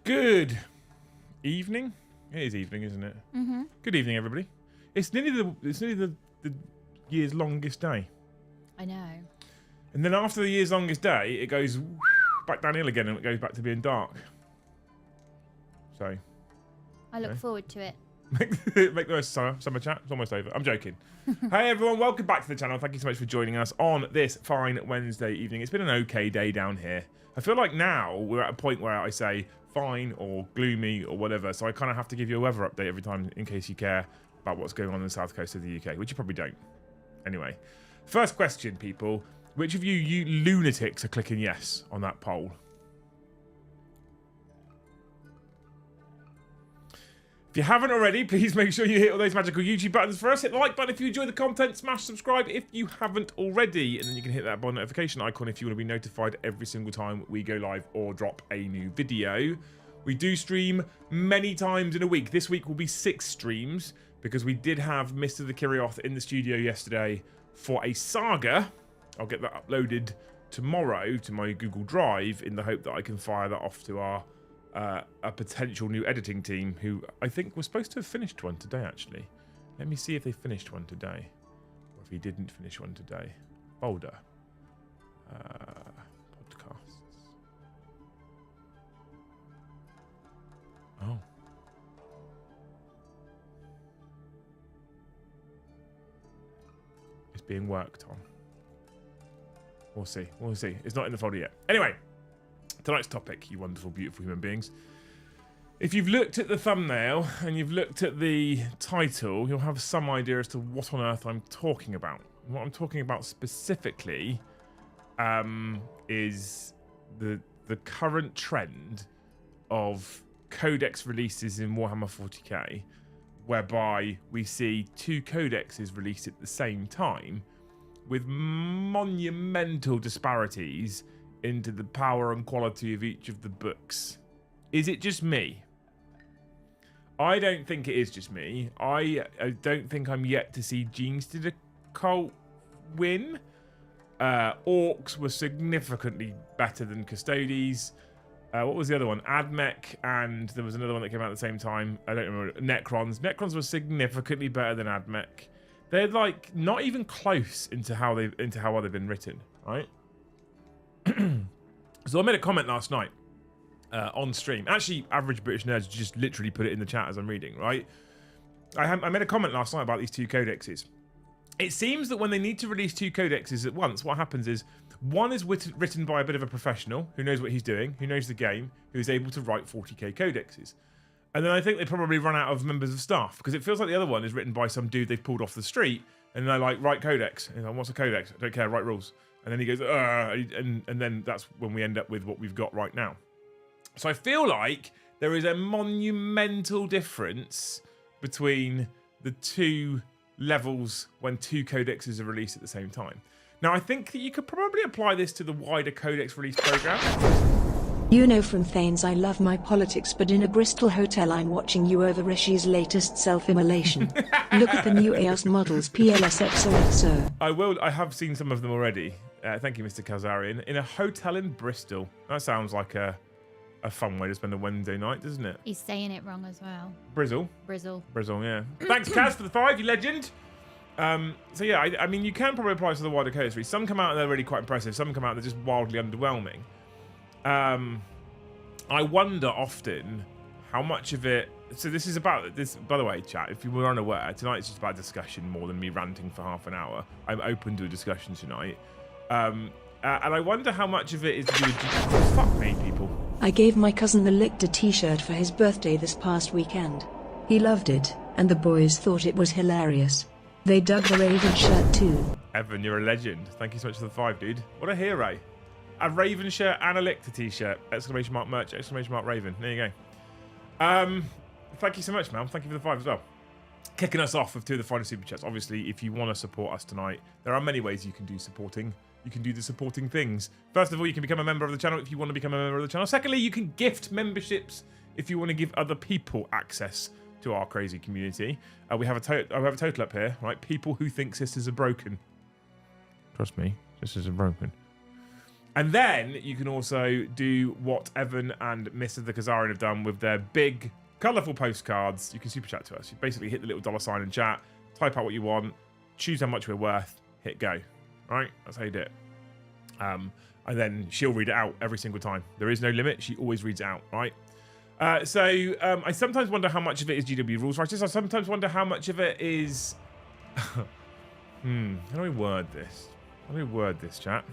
Good evening. It is evening, isn't it? Mm-hmm. Good evening, everybody. It's nearly the year's longest day. I know. And then after the year's longest day, it goes back downhill again, and it goes back to being dark. So, I look forward to it. make the most of summer chat. It's almost over. I'm joking. Hey everyone, welcome back to the channel. Thank you so much for joining us on this fine Wednesday evening. It's been an okay day down here. I feel like now we're at a point where I say fine or gloomy or whatever, so I kind of have to give you a weather update every time in case you care about what's going on the south coast of the UK, which you probably don't. Anyway, first question, people. Which of you lunatics are clicking yes on that poll? If you haven't already, please make sure you hit all those magical YouTube buttons for us. Hit the like button if you enjoy the content. Smash subscribe if you haven't already. And then you can hit that bell notification icon if you want to be notified every single time we go live or drop a new video. We do stream many times in a week. This week will be 6 streams because we did have Mr. the Kirioth in the studio yesterday for a saga. I'll get that uploaded tomorrow to my Google Drive in the hope that I can fire that off to our a potential new editing team who I think was supposed to have finished one today, actually. Let me see if they finished one today. Or if he didn't finish one today. Folder. Podcasts. Oh. It's being worked on. We'll see. We'll see. It's not in the folder yet. Anyway. Tonight's topic, you wonderful, beautiful human beings. If you've looked at the thumbnail and you've looked at the title, you'll have some idea as to what on earth I'm talking about. What I'm talking about specifically is the current trend of Codex releases in Warhammer 40k, whereby we see 2 codexes released at the same time with monumental disparities into the power and quality of each of the books. Is it just me? I don't think it is just me. I don't think I'm yet to see Genes to the Cult win. Orcs were significantly better than Custodes. What was the other one? Admech, and there was another one that came out at the same time. I don't remember. Necrons. Necrons were significantly better than Admech. They're like not even close into how they've been written, right? So I made a comment last night on stream. Actually, Average British Nerds just literally put it in the chat as I'm reading, right? I made a comment last night about these 2 codexes. It seems that when they need to release 2 codexes at once, what happens is one is written by a bit of a professional who knows what he's doing, who knows the game, who is able to write 40k codexes. And then I think they probably run out of members of staff because it feels like the other one is written by some dude they've pulled off the street and they're like, write codex. And like, what's a codex? I don't care, write rules. And then he goes, and then that's when we end up with what we've got right now. So I feel like there is a monumental difference between the 2 levels when 2 codexes are released at the same time. Now, I think that you could probably apply this to the wider codex release program. You know from Thanes I love my politics, but in a Bristol hotel I'm watching you over Rishi's latest self-immolation. Look at the new EOS models PLSXOXO. I have seen some of them already. Thank you, Mr. Kazarian. In a hotel in Bristol. That sounds like a fun way to spend a Wednesday night, doesn't it? He's saying it wrong as well. Brizzle, yeah. Thanks, Kaz, for the 5, you legend. So yeah, I mean, you can probably apply to the wider codex release. Some come out and they're really quite impressive. Some come out and they're just wildly underwhelming. I wonder often how much of it. So this is about this. By the way, chat, if you were unaware, tonight's just about discussion more than me ranting for half an hour. I'm open to a discussion tonight, and I wonder how much of it is to do with fuck me, people. I gave my cousin the Lictor t-shirt for his birthday this past weekend. He loved it, and the boys thought it was hilarious. They dug the Raven shirt too. Evan, you're a legend. Thank you so much for the 5, dude. What a hero. A Raven shirt and a Lictor t-shirt. Exclamation mark merch, exclamation mark Raven. There you go. Thank you so much, man. Thank you for the 5 as well. Kicking us off with 2 of the final super chats. Obviously, if you want to support us tonight, there are many ways you can do supporting. You can do the supporting things. First of all, you can become a member of the channel if you want to become a member of the channel. Secondly, you can gift memberships if you want to give other people access to our crazy community. We have a total up here, right? People who think sisters are broken. Trust me, sisters are broken. And then you can also do what Evan and Mr. the Kazarian have done with their big, colourful postcards. You can super chat to us. You basically hit the little $ in chat, type out what you want, choose how much we're worth, hit go. Right? That's how you do it. And then she'll read it out every single time. There is no limit. She always reads it out, right? So I sometimes wonder how much of it is GW rules righteous. I sometimes wonder how much of it is... How do we word this? How do we word this, chat?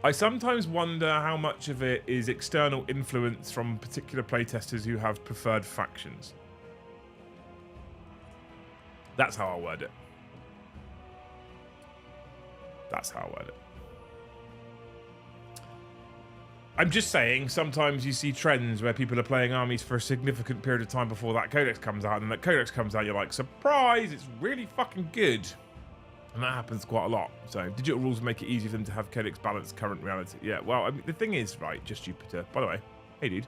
I sometimes wonder how much of it is external influence from particular playtesters who have preferred factions. That's how I'll word it. That's how I word it. I'm just saying, sometimes you see trends where people are playing armies for a significant period of time before that Codex comes out, and that Codex comes out, you're like, surprise, it's really fucking good. And that happens quite a lot. So digital rules make it easy for them to have Codex balance current reality. Yeah, well, I mean, the thing is, right, just Jupiter. By the way, hey, dude.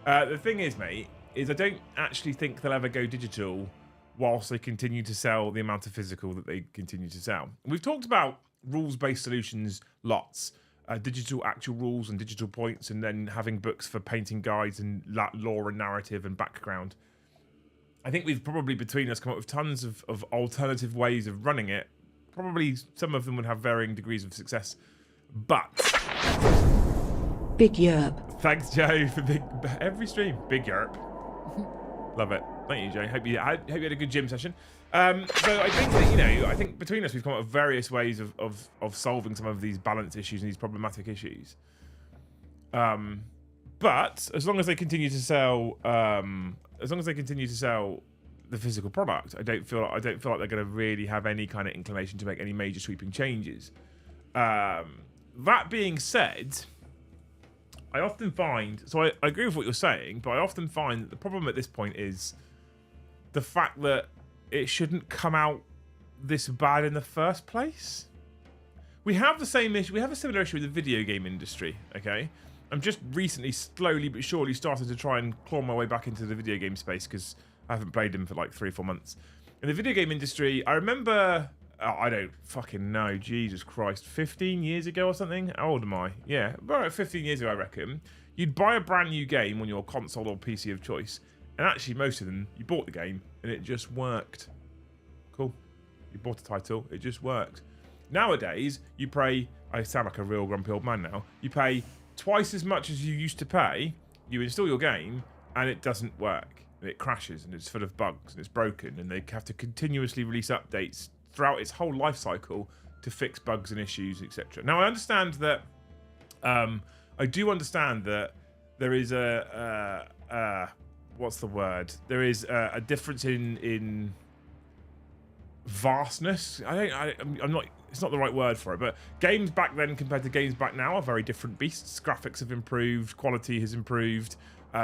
The thing is, mate, is I don't actually think they'll ever go digital whilst they continue to sell the amount of physical that they continue to sell. We've talked about rules-based solutions lots. Digital actual rules and digital points, and then having books for painting guides and lore and narrative and background. I think we've probably, between us, come up with tons of alternative ways of running it. Probably some of them would have varying degrees of success. But... Big Yerp. Thanks, Joe, for every stream. Big Yerp. Love it. Thank you, Joe. Hope you had a good gym session. So I think that, you know, I think between us we've come up with various ways of solving some of these balance issues and these problematic issues. But as long as they continue to sell, the physical product, I don't feel like they're going to really have any kind of inclination to make any major sweeping changes. That being said, I often find, so I agree with what you're saying, but I often find that the problem at this point is the fact that it shouldn't come out this bad in the first place. We have the same issue. We have a similar issue with the video game industry. Okay, I'm just recently, slowly but surely, started to try and claw my way back into the video game space because I haven't played them for like 3 or 4 months. In the video game industry, I remember, I don't fucking know, Jesus Christ, 15 years ago or something? How old am I? Yeah, about 15 years ago, I reckon. You'd buy a brand new game on your console or PC of choice, and actually most of them, you bought the game, and it just worked. Cool. You bought a title, it just worked. Nowadays, you pay, I sound like a real grumpy old man now, you pay twice as much as you used to pay, you install your game, and it doesn't work. And it crashes, and it's full of bugs, and it's broken, and they have to continuously release updates throughout its whole life cycle to fix bugs and issues, etc. Now, I understand that, I do understand that there is what's the word? There is a difference in vastness. I'm not. It's not the right word for it. But games back then compared to games back now are very different beasts. Graphics have improved. Quality has improved.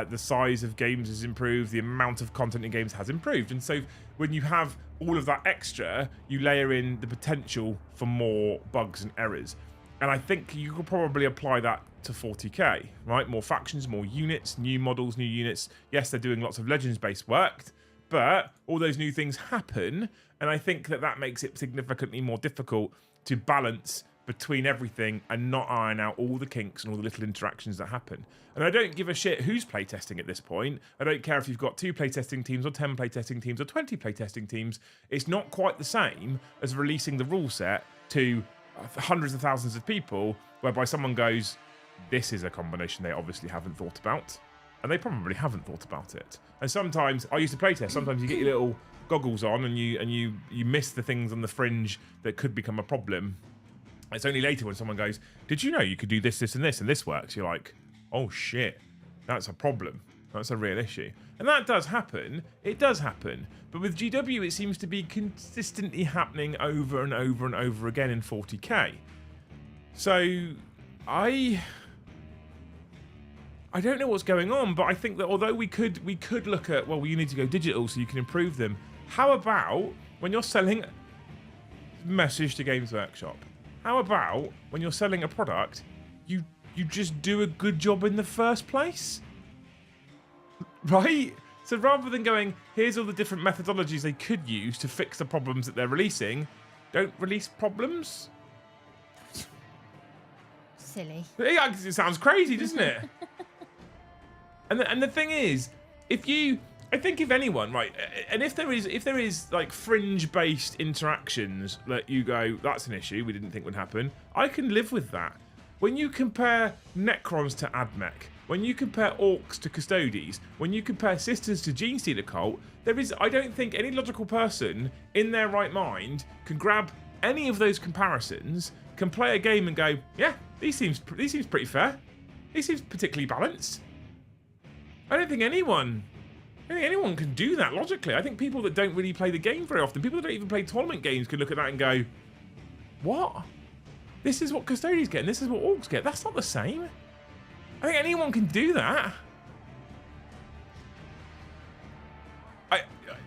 The size of games has improved. The amount of content in games has improved. And so when you have all of that extra, you layer in the potential for more bugs and errors. And I think you could probably apply that to 40k, right? More factions, more units, new models, new units. Yes, they're doing lots of Legends-based work, but all those new things happen, and I think that makes it significantly more difficult to balance between everything and not iron out all the kinks and all the little interactions that happen. And I don't give a shit who's playtesting at this point. I don't care if you've got 2 playtesting teams or 10 playtesting teams or 20 playtesting teams. It's not quite the same as releasing the rule set to hundreds of thousands of people, whereby someone goes, this is a combination they obviously haven't thought about, and they probably haven't thought about it. And sometimes, I used to playtest, sometimes you get your little goggles on and you miss the things on the fringe that could become a problem. It's only later when someone goes, did you know you could do this, this, and this, and this works? You're like, oh shit, that's a problem. That's a real issue. And that does happen. It does happen. But with GW, it seems to be consistently happening over and over and over again in 40k. So, I don't know what's going on, but I think that although we could look at, well, you need to go digital so you can improve them. How about when you're selling, message to Games Workshop, how about when you're selling a product, you just do a good job in the first place? Right? So rather than going, here's all the different methodologies they could use to fix the problems that they're releasing, don't release problems. silly. It sounds crazy, doesn't it? and the thing is, I think if anyone, right, and if there is like fringe-based interactions that you go, that's an issue we didn't think would happen, I can live with that. When you compare Necrons to Admech, when you compare Orcs to Custodes, when you compare Sisters to Gene Stealer Cult, I don't think any logical person in their right mind can grab any of those comparisons, can play a game and go, yeah, these seems pretty fair. These seems particularly balanced. I don't think anyone can do that logically. I think people that don't really play the game very often, people that don't even play tournament games, can look at that and go, what? This is what Custodes get and this is what Orcs get. That's not the same. I think anyone can do that.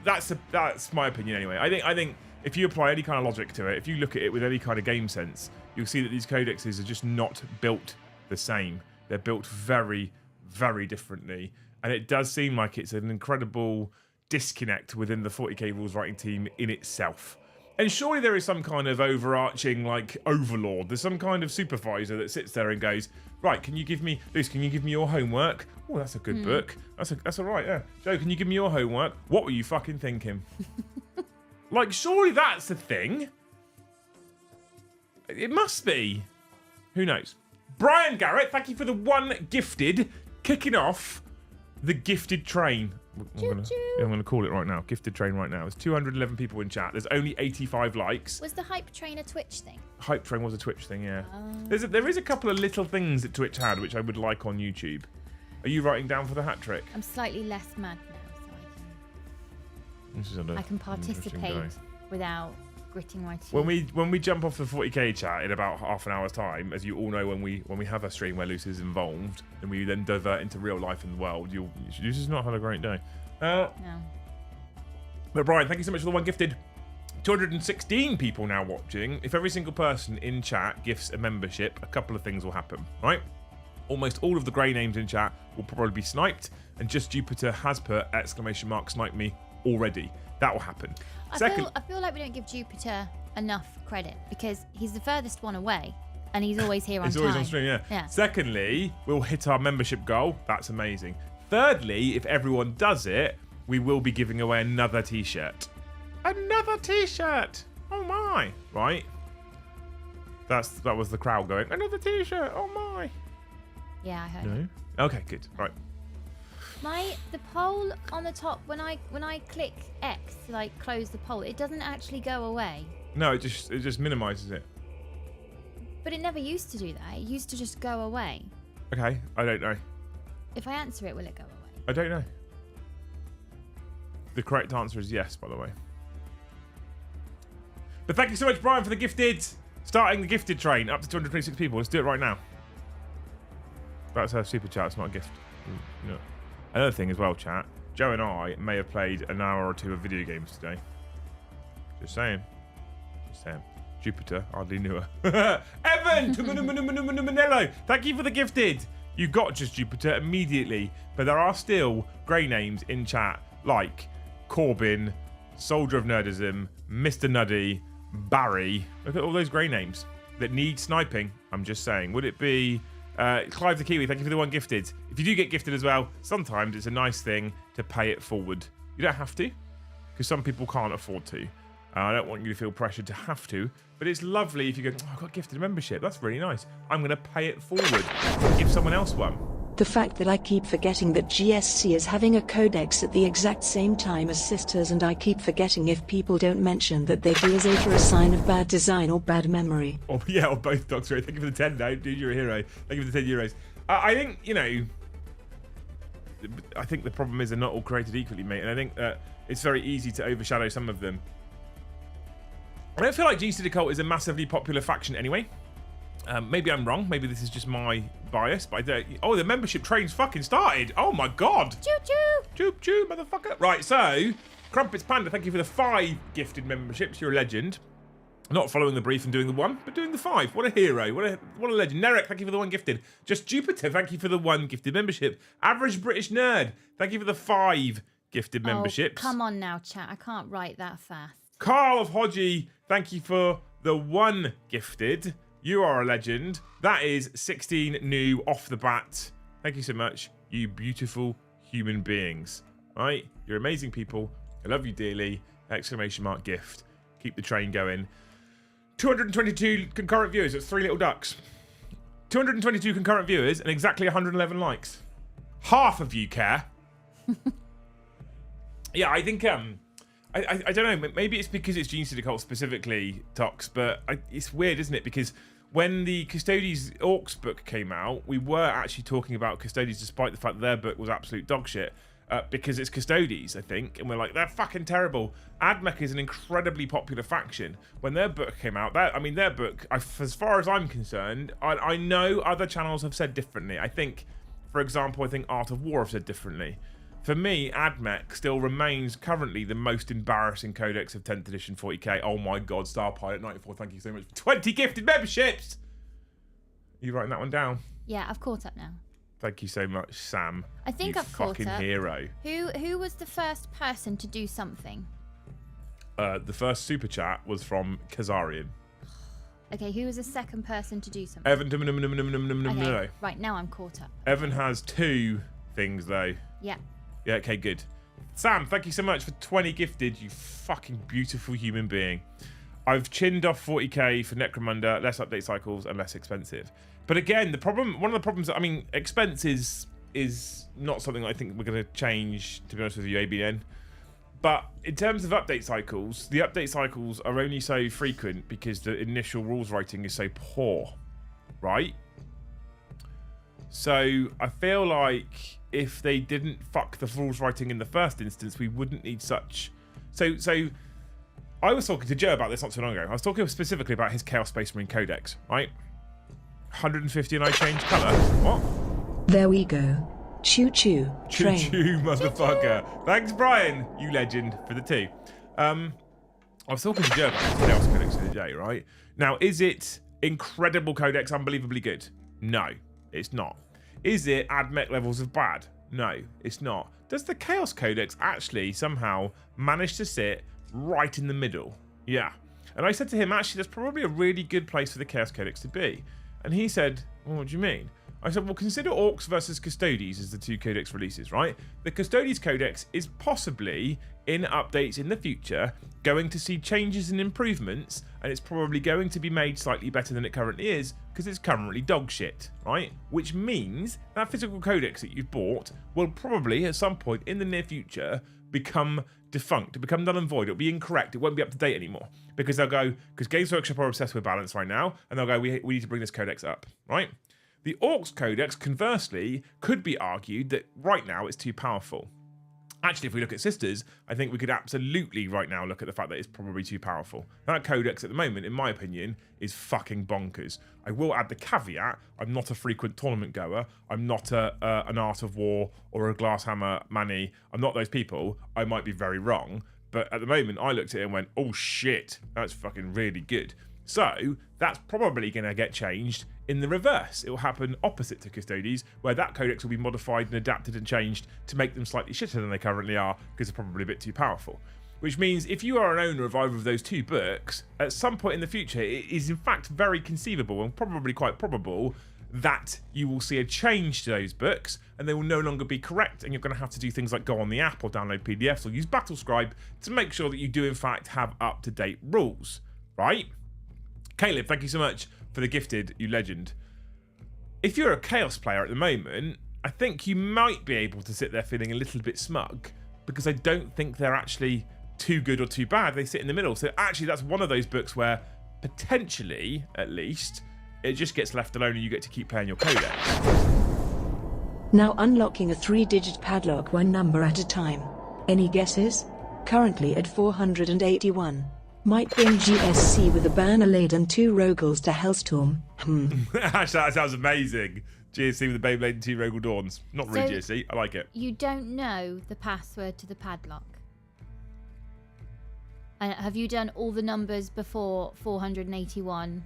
That's my opinion anyway. I think if you apply any kind of logic to it, if you look at it with any kind of game sense, you'll see that these codexes are just not built the same. They're built very, very differently. And it does seem like it's an incredible disconnect within the 40k rules writing team in itself. And surely there is some kind of overarching, like, overlord. There's some kind of supervisor that sits there and goes, right, can you give me, Luce, can you give me your homework? Oh, that's a good book. That's all right, yeah. Joe, can you give me your homework? What were you fucking thinking? Like, surely that's the thing. It must be. Who knows? Brian Garrett, thank you for the one gifted, kicking off the gifted train. I'm going to call it right now. Gifted train right now. There's 211 people in chat. There's only 85 likes. Was the hype train a Twitch thing? Hype train was a Twitch thing, yeah. There is a couple of little things that Twitch had which I would like on YouTube. Are you writing down for the hat trick? I'm slightly less mad now, so I can participate without gritting my teeth. When we jump off the 40k chat in about half an hour's time, as you all know, when we have a stream where Luce is involved, and we then divert into real life in the world, Luce has not had a great day. No. But Brian, thank you so much for the one gifted. 216 people now watching. If every single person in chat gifts a membership, a couple of things will happen, right? Almost all of the grey names in chat will probably be sniped, and just Jupiter has put !snipe me already. That will happen. I feel like we don't give Jupiter enough credit because he's the furthest one away and he's always here on time. He's always on stream, yeah. Secondly, we'll hit our membership goal. That's amazing. Thirdly, if everyone does it, we will be giving away another t-shirt. Another t-shirt! Oh my! Right? That was the crowd going, another t-shirt! Oh my! Yeah, I heard it. Okay, good. Right. The poll on the top, when I click X to like close the poll, it doesn't actually go away. No, it just minimises it. But it never used to do that. It used to just go away. Okay, I don't know. If I answer it, will it go away? I don't know. The correct answer is yes, by the way. But thank you so much, Brian, for the gifted. Starting the gifted train up to 226 people. Let's do it right now. That's a super chat. It's not a gift. No. Another thing as well, chat. Joe and I may have played an hour or two of video games today. Just saying. Just saying. Jupiter, hardly knew her. Evan! Manello, thank you for the gifted. You got just Jupiter immediately. But there are still grey names in chat like Corbin, Soldier of Nerdism, Mr. Nuddy, Barry. Look at all those grey names that need sniping. I'm just saying. Would it be... Clive the Kiwi, thank you for the one gifted. If you do get gifted as well, sometimes it's a nice thing to pay it forward. You don't have to, because some people can't afford to. I don't want you to feel pressured to have to, but it's lovely if you go, oh, I got gifted a membership. That's really nice. I'm going to pay it forward and give someone else one. The fact that I keep forgetting that GSC is having a codex at the exact same time as Sisters, and I keep forgetting if people don't mention that they do is either a sign of bad design or bad memory. Or both, Doctor. Thank you for the 10, no, dude, you're a hero. Thank you for the 10 euros. I think, I think the problem is they're not all created equally, mate, and I think that it's very easy to overshadow some of them. I don't feel like GC Cult is a massively popular faction anyway. Maybe I'm wrong. Maybe this is just my bias. But the membership train's fucking started. Oh my god. Choo choo. Choo choo, motherfucker. Right, so Crumpets Panda, thank you for the 5 gifted memberships. You're a legend. Not following the brief and doing the 1, but doing the 5. What a hero. What a legend. Nerek, thank you for the 1 gifted. Just Jupiter, thank you for the 1 gifted membership. Average British Nerd, thank you for the 5 gifted memberships. Come on now, chat. I can't write that fast. Carl of Hodgie, thank you for the 1 gifted. you are a legend. That is 16 new off the bat. Thank you so much, you beautiful human beings. Right? You're amazing people. I love you dearly. Exclamation mark gift. Keep the train going. 222 concurrent viewers. That's 3 little ducks. 222 concurrent viewers and exactly 111 likes. Half of you care. Yeah, I think I don't know. Maybe it's because it's Gene Seed Occult specifically, Tox, but it's weird, isn't it? Because when the Custodes Orcs book came out, we were actually talking about Custodes, despite the fact that their book was absolute dog shit. Because it's Custodes, I think, and we're like, they're fucking terrible. Admech is an incredibly popular faction. When their book came out, their book, as far as I'm concerned, I know other channels have said differently. I think, for example, Art of War have said differently. For me, Admech still remains currently the most embarrassing codex of 10th edition 40k. Oh my god, Star Pilot 94, thank you so much for 20 gifted memberships! Are you writing that one down? Yeah, I've caught up now. Thank you so much, Sam. I think I've caught up. Fucking hero. Who was the first person to do something? The first super chat was from Kazarian. Okay, who was the second person to do something? Evan. Okay, right, now I'm caught up. Evan has 2 things though. Yeah. Yeah. Okay. Good. Sam, thank you so much for 20 gifted. You fucking beautiful human being. I've chinned off 40k for Necromunda, less update cycles and less expensive. But again, one of the problems, expense is not something I think we're going to change, to be honest with you, ABN. But in terms of update cycles, the update cycles are only so frequent because the initial rules writing is so poor, right? So I feel like if they didn't fuck the rules writing in the first instance, we wouldn't need such... So I was talking to Joe about this not too long ago. I was talking specifically about his Chaos Space Marine Codex, right? 150 and I change colour. What? There we go. Choo choo. Train. Choo choo, motherfucker. Thanks, Brian, you legend, for the 2. I was talking to Joe about this Chaos Codex the other day, right? Now, is it incredible Codex, unbelievably good? No, it's not. Is it Admech levels of bad? No, it's not. Does the Chaos Codex actually somehow manage to sit right in the middle? Yeah. And I said to him, actually, that's probably a really good place for the Chaos Codex to be. And he said, well, what do you mean? I said, well, consider Orcs versus Custodes as the 2 Codex releases, right? The Custodes Codex is possibly, in updates in the future, going to see changes and improvements, and it's probably going to be made slightly better than it currently is, because it's currently dog shit, right? Which means that physical codex that you've bought will probably, at some point in the near future, become defunct, become null and void. It'll be incorrect. It won't be up to date anymore, because they'll go, because Games Workshop are obsessed with balance right now, and they'll go, we need to bring this codex up, right? The Orcs Codex, conversely, could be argued that right now it's too powerful. Actually, if we look at Sisters, I think we could absolutely right now look at the fact that it's probably too powerful. That Codex at the moment, in my opinion, is fucking bonkers. I will add the caveat, I'm not a frequent tournament goer. I'm not an Art of War or a Glasshammer Manny. I'm not those people. I might be very wrong. But at the moment, I looked at it and went, oh shit, that's fucking really good. So that's probably going to get changed in the reverse. It will happen opposite to Custodes, where that codex will be modified and adapted and changed to make them slightly shitter than they currently are, because they're probably a bit too powerful. Which means if you are an owner of either of those 2 books, at some point in the future, it is in fact very conceivable and probably quite probable that you will see a change to those books and they will no longer be correct, and you're going to have to do things like go on the app or download PDFs or use Battlescribe to make sure that you do in fact have up-to-date rules, right? Caleb, thank you so much for the gifted, you legend. If you're a Chaos player at the moment, I think you might be able to sit there feeling a little bit smug, because I don't think they're actually too good or too bad. They sit in the middle. So actually that's one of those books where potentially, at least, it just gets left alone and you get to keep playing your codex. Now unlocking a 3-digit padlock one number at a time. Any guesses? Currently at 481. Might bring GSC with a banner laid and 2 Rogals to Hellstorm. That sounds amazing. GSC with a Beyblade and 2 Rogal Dawns. Not really GSC. I like it. You don't know the password to the padlock. And have you done all the numbers before 481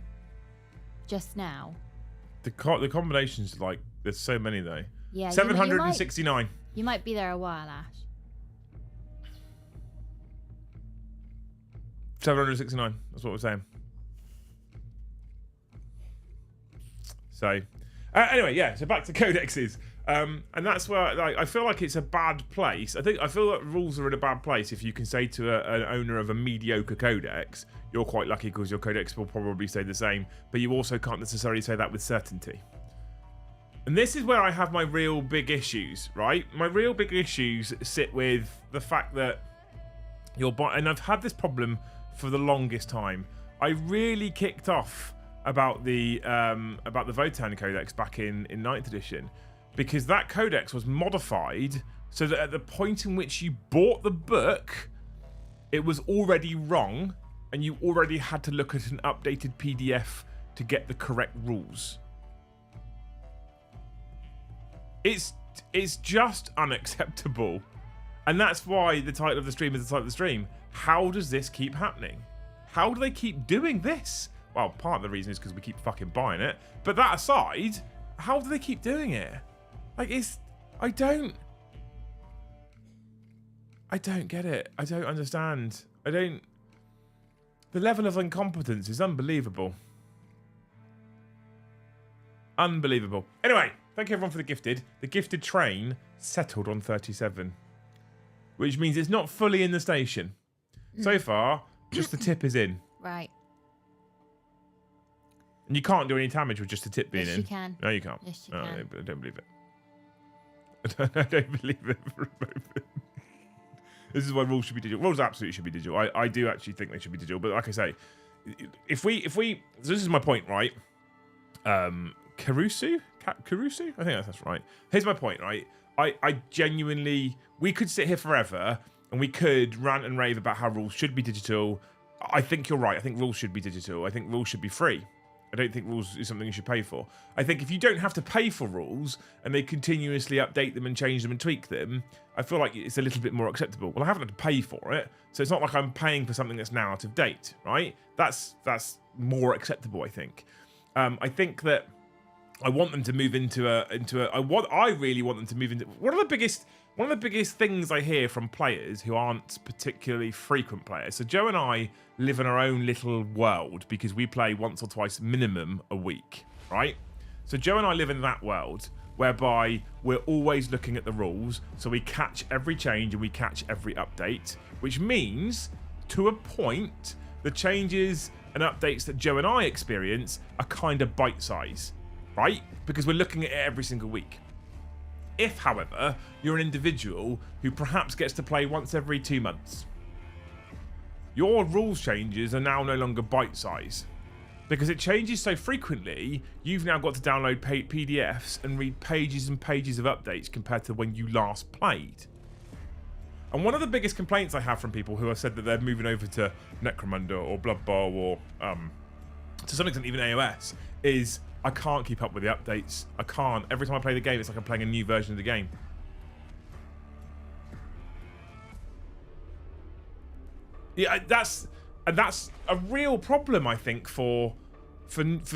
just now? The combinations, like, there's so many though. Yeah. 769. You might be there a while, Ash. 769. That's what we're saying. So anyway, yeah. So back to codexes, and that's where like I feel like it's a bad place. I feel like rules are in a bad place if you can say to an owner of a mediocre codex, you're quite lucky because your codex will probably stay the same, but you also can't necessarily say that with certainty. And this is where I have my real big issues, right? My real big issues sit with the fact that and I've had this problem for the longest time. I really kicked off about the Votan Codex back in 9th edition, because that codex was modified so that at the point in which you bought the book, it was already wrong, and you already had to look at an updated PDF to get the correct rules. It's just unacceptable. And that's why the title of the stream is the title of the stream. How does this keep happening? How do they keep doing this? Well, part of the reason is because we keep fucking buying it. But that aside, how do they keep doing it? Like, I don't get it. I don't understand. The level of incompetence is unbelievable. Unbelievable. Anyway, thank you everyone for the gifted. The gifted train settled on 37, which means it's not fully in the station. So far, just the tip is in. Right. And you can't do any damage with just the tip being in. Yes, you can. No, you can't. Yes, you can. I don't believe it. I don't believe it for a moment. This is why rules should be digital. Rules absolutely should be digital. I do actually think they should be digital. But like I say, if we so this is my point, right? Caruso? I think that's right. Here's my point, right? I genuinely, we could sit here forever and we could rant and rave about how rules should be digital. I think you're right. I think rules should be digital. I think rules should be free. I don't think rules is something you should pay for. I think if you don't have to pay for rules and they continuously update them and change them and tweak them, I feel like it's a little bit more acceptable. Well, I haven't had to pay for it, so it's not like I'm paying for something that's now out of date, right? That's more acceptable, I think. I think that I want them to move into I really want them to move into one of the biggest things I hear from players who aren't particularly frequent players. So Joe and I live in our own little world because we play once or twice minimum a week, right? So Joe and I live in that world whereby we're always looking at the rules, so we catch every change and we catch every update, which means, to a point, the changes and updates that Joe and I experience are kind of bite-size, right? Because we're looking at it every single week. If, however, you're an individual who perhaps gets to play once every 2 months, your rules changes are now no longer bite-size. Because it changes so frequently, you've now got to download PDFs and read pages and pages of updates compared to when you last played. And one of the biggest complaints I have from people who have said that they're moving over to Necromunda or Blood Bowl or, to some extent, even AOS, is I can't keep up with the updates. I can't. Every time I play the game, it's like I'm playing a new version of the game. Yeah, that's a real problem, I think, for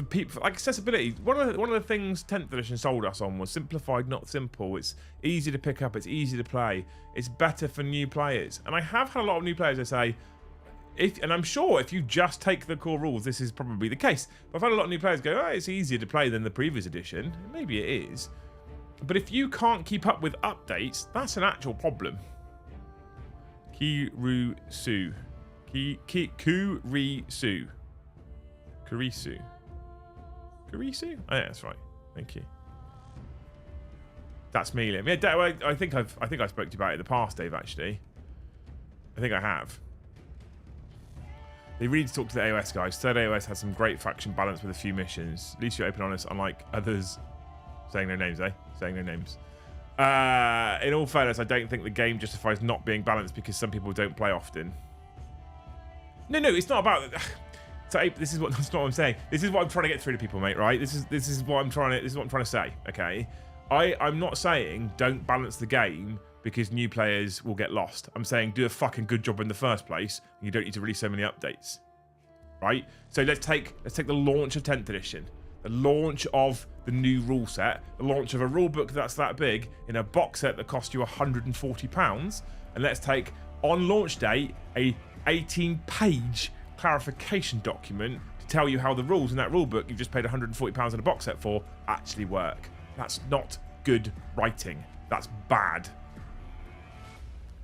people, like accessibility. One of the things 10th edition sold us on was simplified, not simple. It's easy to pick up. It's easy to play. It's better for new players. And I have had a lot of new players that say, and I'm sure if you just take the core rules, this is probably the case. But I've had a lot of new players go, oh, it's easier to play than the previous edition. Maybe it is. But if you can't keep up with updates, that's an actual problem. Kurisu. Kurisu. Kurisu. Kurisu? Oh, yeah, that's right. Thank you. That's me, Liam. Yeah, I think I spoke to you about it in the past, Dave, actually. I think I have. They really need to talk to the AOS guys. Third AOS has some great faction balance with a few missions. At least you're open and honest, unlike others. Saying no names, eh? Saying no names. In all fairness, I don't think the game justifies not being balanced because some people don't play often. No, it's not about. So that's not what I'm saying. This is what I'm trying to get through to people, mate. Right? This is what I'm trying to say. Okay. I'm not saying don't balance the game because new players will get lost. I'm saying do a fucking good job in the first place, and you don't need to release so many updates. Right? So let's take the launch of 10th edition, the launch of the new rule set, the launch of a rule book that's that big in a box set that cost you £140, and let's take on launch day a 18-page clarification document to tell you how the rules in that rule book you've just paid £140 in a box set for actually work. That's not good writing. That's bad.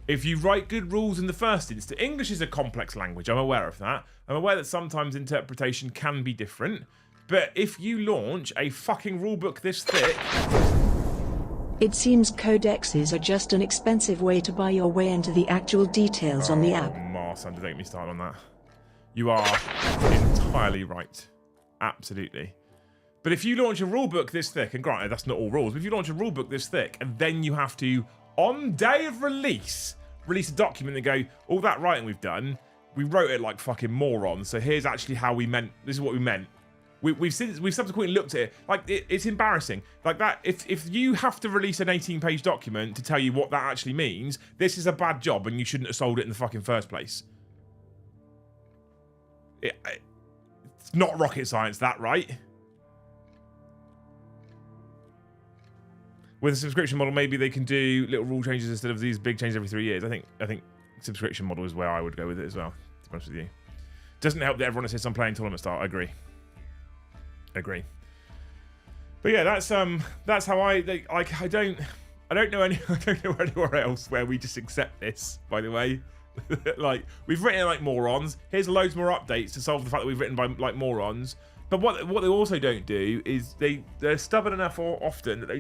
If you write good rules in the first instance, English is a complex language, I'm aware of that. I'm aware that sometimes interpretation can be different, but if you launch a fucking rulebook this thick... It seems codexes are just an expensive way to buy your way into the actual details on the app. Marson, don't get me started on that. You are entirely right. Absolutely. But if you launch a rulebook this thick, and granted, that's not all rules, but if you launch a rulebook this thick, and then you have to, on day of release a document and go, all that writing we've done, we wrote it like fucking morons, so here's actually how we meant, this is what we meant. We've subsequently looked at it, like, it's embarrassing. Like that, if you have to release an 18-page document to tell you what that actually means, this is a bad job and you shouldn't have sold it in the fucking first place. It's not rocket science, that, right? With a subscription model, maybe they can do little rule changes instead of these big changes every 3 years. I think subscription model is where I would go with it as well, to be honest with you. Doesn't help that everyone insists on playing tournament style. I agree. But yeah, that's how I don't know anywhere else where we just accept this, by the way. Like, we've written it like morons. Here's loads more updates to solve the fact that we've written by like morons. But what they also don't do is they're stubborn enough often that they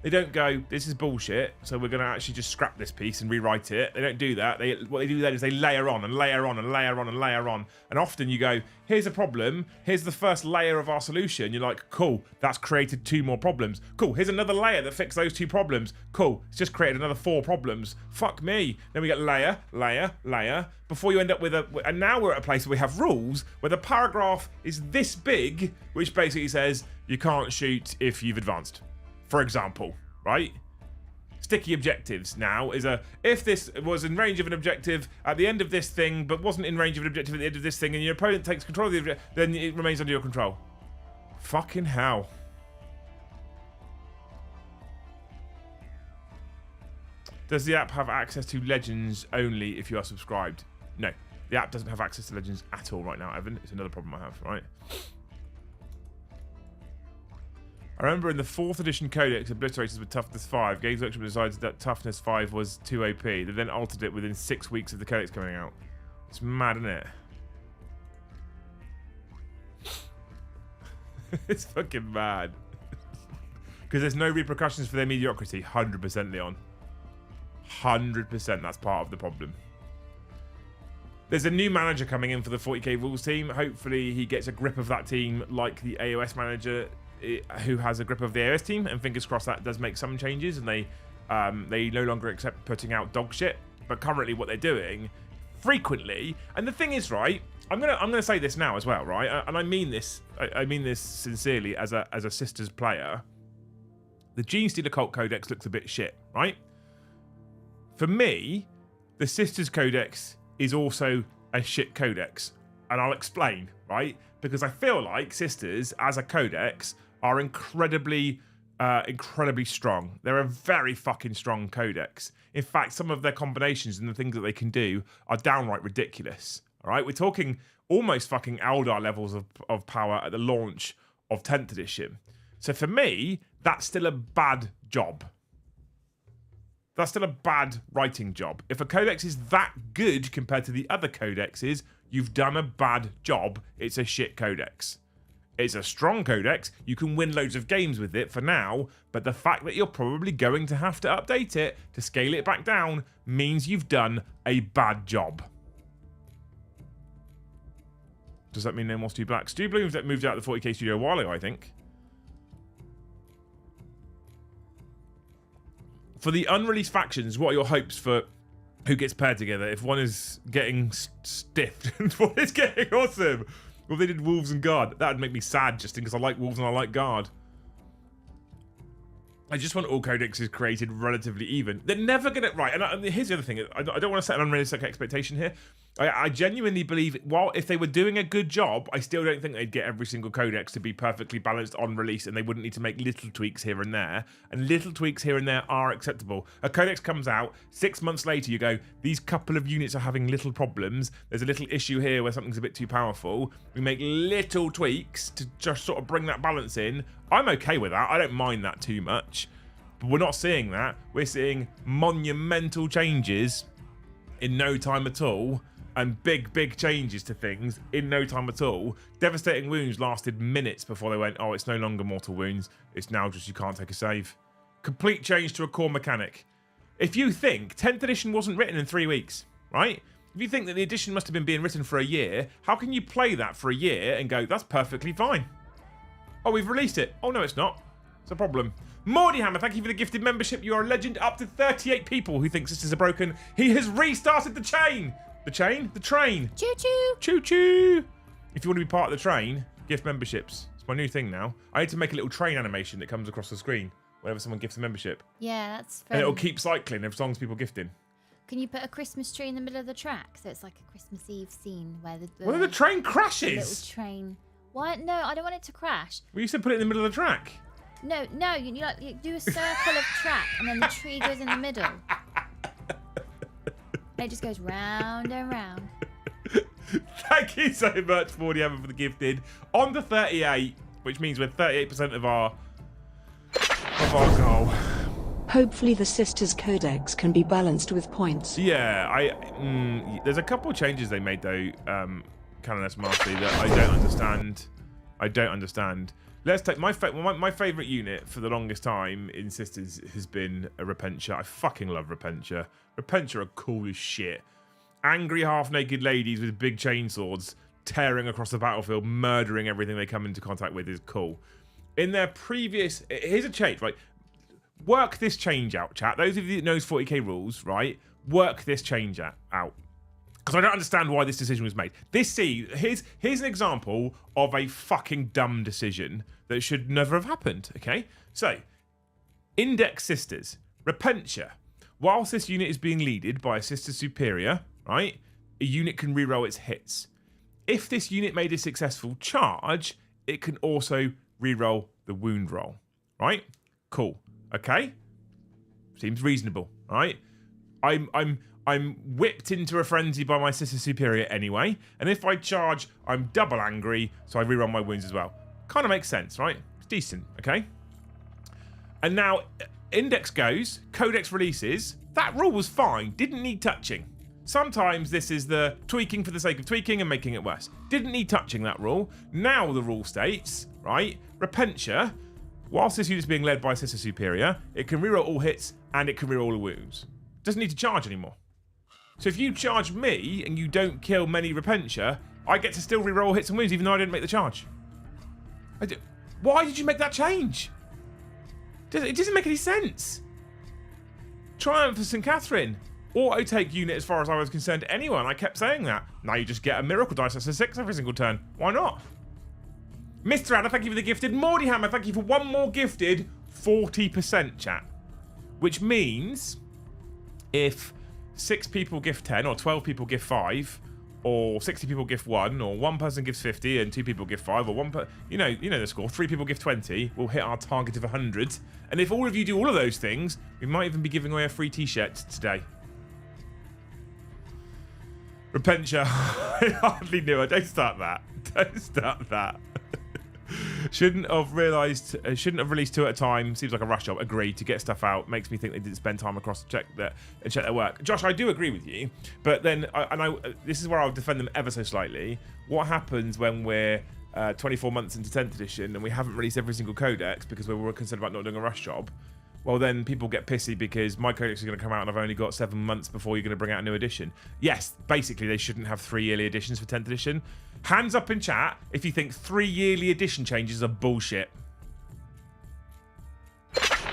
don't go, this is bullshit, so we're going to actually just scrap this piece and rewrite it. They don't do that. What they do then is they layer on and layer on and layer on and layer on. And often you go, here's a problem. Here's the first layer of our solution. You're like, cool, that's created 2 more problems. Cool, here's another layer that fixed those 2 problems. Cool, it's just created another 4 problems. Fuck me. Then we get layer, layer, layer, before you end up with and now we're at a place where we have rules where the paragraph is this big, which basically says you can't shoot if you've advanced. For example, right? Sticky objectives now is if this was in range of an objective at the end of this thing, but wasn't in range of an objective at the end of this thing, and your opponent takes control of the objective, then it remains under your control. Fucking hell. Does the app have access to Legends only if you are subscribed? No, the app doesn't have access to Legends at all right now, Evan. It's another problem I have, right? I remember in the 4th edition Codex, obliterators with toughness 5. Games Workshop decided that toughness 5 was too OP. They then altered it within 6 weeks of the Codex coming out. It's mad, isn't it? It's fucking mad. Because there's no repercussions for their mediocrity. 100%, Leon. 100%, that's part of the problem. There's a new manager coming in for the 40k rules team. Hopefully he gets a grip of that team like the AOS manager who has a grip of the AOS team, and fingers crossed that does make some changes and they no longer accept putting out dog shit. But currently what they're doing frequently, and the thing is, right, I'm gonna say this now as well, right, and I mean this sincerely as a Sisters player. The Genestealer Cult Codex looks a bit shit, right? For me, the Sisters Codex is also a shit codex, and I'll explain, right? Because I feel like Sisters as a codex are incredibly strong. They're a very fucking strong codex. In fact, some of their combinations and the things that they can do are downright ridiculous. All right, we're talking almost fucking Eldar levels of power at the launch of 10th edition. So for me, that's still a bad job. That's still a bad writing job. If a codex is that good compared to the other codexes, you've done a bad job. It's a shit codex. It's a strong codex. You can win loads of games with it for now, but the fact that you're probably going to have to update it to scale it back down means you've done a bad job. Does that mean no more Stu Black? Stu Bloom's moved out of the 40k studio a while ago, I think. For the unreleased factions, what are your hopes for who gets paired together? If one is getting stiffed and one is getting awesome. Well, they did Wolves and Guard. That would make me sad, just because I like Wolves and I like Guard. I just want all codexes created relatively even. They're never going to... Right, and here's the other thing. I don't want to set an unrealistic expectation here. I genuinely believe, while if they were doing a good job, I still don't think they'd get every single codex to be perfectly balanced on release, and they wouldn't need to make little tweaks here and there. And little tweaks here and there are acceptable. A codex comes out, 6 months later you go, these couple of units are having little problems. There's a little issue here where something's a bit too powerful. We make little tweaks to just sort of bring that balance in. I'm okay with that. I don't mind that too much. But we're not seeing that. We're seeing monumental changes in no time at all. And big changes to things in no time at all. Devastating Wounds lasted minutes before they went, oh, it's no longer mortal wounds. It's now just you can't take a save. Complete change to a core mechanic. If you think 10th edition wasn't written in 3 weeks, right? If you think that the edition must have been being written for a year, how can you play that for a year and go, that's perfectly fine? Oh, we've released it. Oh, no, it's not. It's a problem. Mordy Hammer, thank you for the gifted membership. You are a legend. Up to 38 people who think systems are broken. He has restarted the chain. The chain? The train. Choo-choo. Choo-choo. If you want to be part of the train, gift memberships. It's my new thing now. I need to make a little train animation that comes across the screen whenever someone gifts a membership. Yeah, that's And it'll keep cycling as long as people gifting. Can you put a Christmas tree in the middle of the track? So it's like a Christmas Eve scene where the What if the train the crashes? little train. Why? No, I don't want it to crash. Well, you said put it in the middle of the track. No, you do a circle of track and then the tree goes in the middle. And it just goes round and round. Thank you so much, Mordy Hammer, for the gifted. On to 38, which means we're 38% of our goal. Hopefully the Sisters Codex can be balanced with points. Yeah, there's a couple of changes they made though, Canoness Mastery, that I don't understand. Let's take my favourite unit for the longest time in Sisters has been a Repentia. I fucking love Repentia. Repentia are cool as shit. Angry half-naked ladies with big chainswords tearing across the battlefield, murdering everything they come into contact with is cool. In their previous... Here's a change, right? Work this change out, chat. Those of you that knows 40k rules, right? Work this change out. Because I don't understand why this decision was made. Here's an example of a fucking dumb decision that should never have happened, okay? So, Index Sisters. Repentia. Whilst this unit is being leaded by a Sister Superior, right, a unit can reroll its hits. If this unit made a successful charge, it can also reroll the wound roll, right? Cool, okay? Seems reasonable, right? I'm whipped into a frenzy by my Sister Superior anyway, and if I charge, I'm double angry, so I reroll my wounds as well. Kind of makes sense, right? It's decent, okay? And now, Index goes, Codex releases. That rule was fine, didn't need touching. Sometimes this is the tweaking for the sake of tweaking and making it worse. Didn't need touching that rule. Now the rule states, right, Repentia, whilst this unit is being led by Sister Superior, it can reroll all hits and it can reroll all the wounds. Doesn't need to charge anymore. So if you charge me and you don't kill many Repentia, I get to still reroll hits and wounds even though I didn't make the charge. Why did you make that change? It doesn't make any sense. Triumph for St. Catherine. Auto-take unit as far as I was concerned anyway, and I kept saying that. Now you just get a miracle dice that's a 6 every single turn. Why not? Mr. Anna, thank you for the gifted. Mordy Hammer, thank you for one more gifted. 40% chat. Which means if 6 people gift 10 or 12 people gift 5 or 60 people gift 1 or 1 person gives 50 and 2 people gift 5 or you know the score, 3 people gift 20, we'll hit our target of 100. And if all of you do all of those things, we might even be giving away a free t-shirt today. Repentia, I hardly knew her. Don't start that. Don't start that. Shouldn't have released 2 at a time. Seems like a rush job. Agreed. To get stuff out makes me think they didn't spend time across to check their work. Josh, I do agree with you, but then this is where I'll defend them ever so slightly. What happens when we're 24 months into 10th edition and we haven't released every single codex because we were concerned about not doing a rush job? Well, then people get pissy because my codex is going to come out and I've only got 7 months before you're going to bring out a new edition. Yes, basically they shouldn't have 3 yearly editions for 10th edition. Hands up in chat if you think 3 yearly edition changes are bullshit.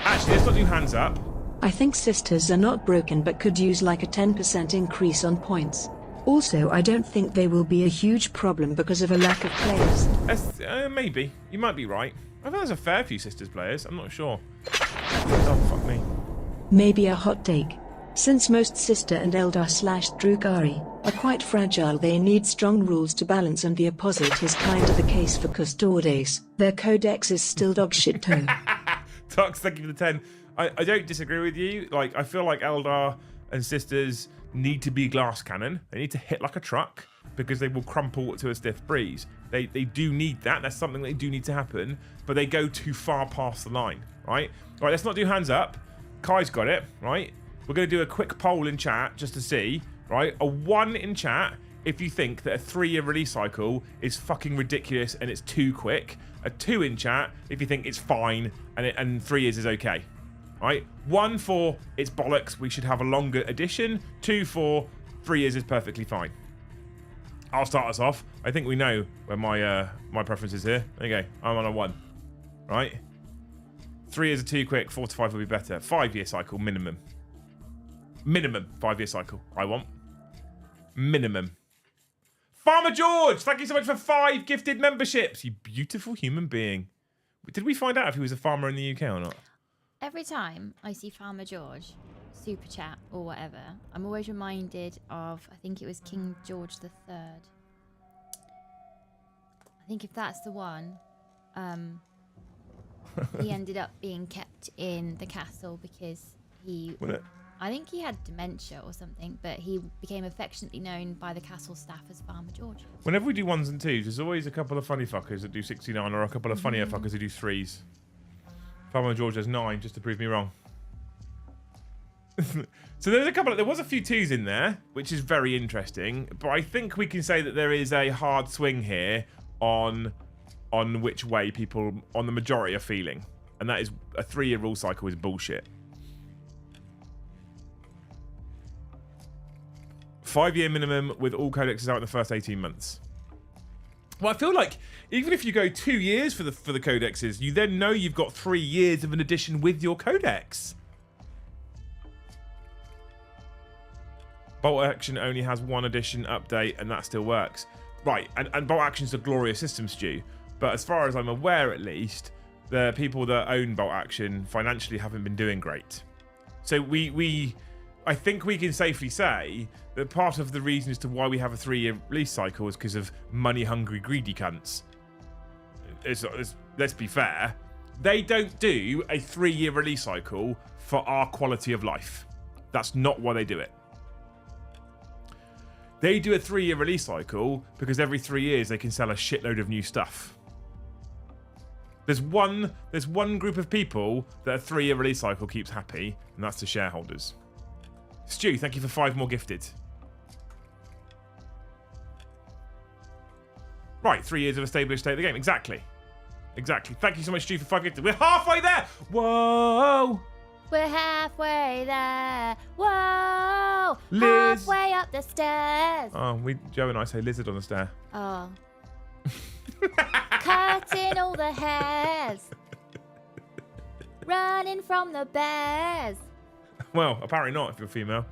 Actually, let's not do hands up. I think Sisters are not broken but could use like a 10% increase on points. Also, I don't think they will be a huge problem because of a lack of players. Maybe. You might be right. I think there's a fair few Sisters players. I'm not sure. Oh, fuck me. Maybe a hot take. Since most Sister and Eldar/Drukari are quite fragile, they need strong rules to balance, and the opposite is kind of the case for Custodes. Their codex is still dogshit too. Tux, thank you for the 10. I don't disagree with you. Like, I feel like Eldar and Sisters need to be glass cannon. They need to hit like a truck because they will crumple to a stiff breeze. They do need that. That's something they do need to happen, but they go too far past the line, right? All right, let's not do hands up. Kai's got it, right? We're going to do a quick poll in chat just to see, right? A 1 in chat if you think that a 3-year release cycle is fucking ridiculous and it's too quick. A 2 in chat if you think it's fine and 3 years is okay. Right? 1 for it's bollocks, we should have a longer edition. 2 for 3 years is perfectly fine. I'll start us off. I think we know where my preference is here. There you go. I'm on a 1. Right? 3 years are too quick. 4 to 5 will be better. 5-year cycle minimum. Minimum 5-year cycle. I want minimum. Farmer George, thank you so much for 5 gifted memberships. You beautiful human being. Did we find out if he was a farmer in the UK or not? Every time I see Farmer George, super chat or whatever, I'm always reminded of, I think it was King George III. I think if that's the one, he ended up being kept in the castle because I think he had dementia or something, but he became affectionately known by the castle staff as Farmer George. Whenever we do 1s and 2s, there's always a couple of funny fuckers that do 69 or a couple of funnier fuckers who do 3s. Farmer George has 9 just to prove me wrong. So there was a few 2s in there, which is very interesting, but I think we can say that there is a hard swing here on which way people on the majority are feeling, and that is a 3-year rule cycle is bullshit. 5-year minimum with all codexes out in the first 18 months. Well, I feel like even if you go 2 years for the codexes, you then know you've got 3 years of an edition with your codex. Bolt Action only has 1 edition update, and that still works. Right, and Bolt Action's a glorious system, Stu. But as far as I'm aware, at least, the people that own Bolt Action financially haven't been doing great. So I think we can safely say that part of the reason as to why we have a 3-year release cycle is because of money-hungry, greedy cunts. Let's be fair. They don't do a 3-year release cycle for our quality of life. That's not why they do it. They do a 3-year release cycle because every 3 years they can sell a shitload of new stuff. There's one group of people that a 3-year release cycle keeps happy, and that's the shareholders. Stu, thank you for 5 more gifted. Right, 3 years of a established state of the game. Exactly. Thank you so much, Stu, for 5 gifted. We're halfway there. Whoa. We're halfway there. Whoa. Liz. Halfway up the stairs. Oh, Joe and I say lizard on the stair. Oh. Cutting all the hairs. Running from the bears. Well, apparently not if you're female.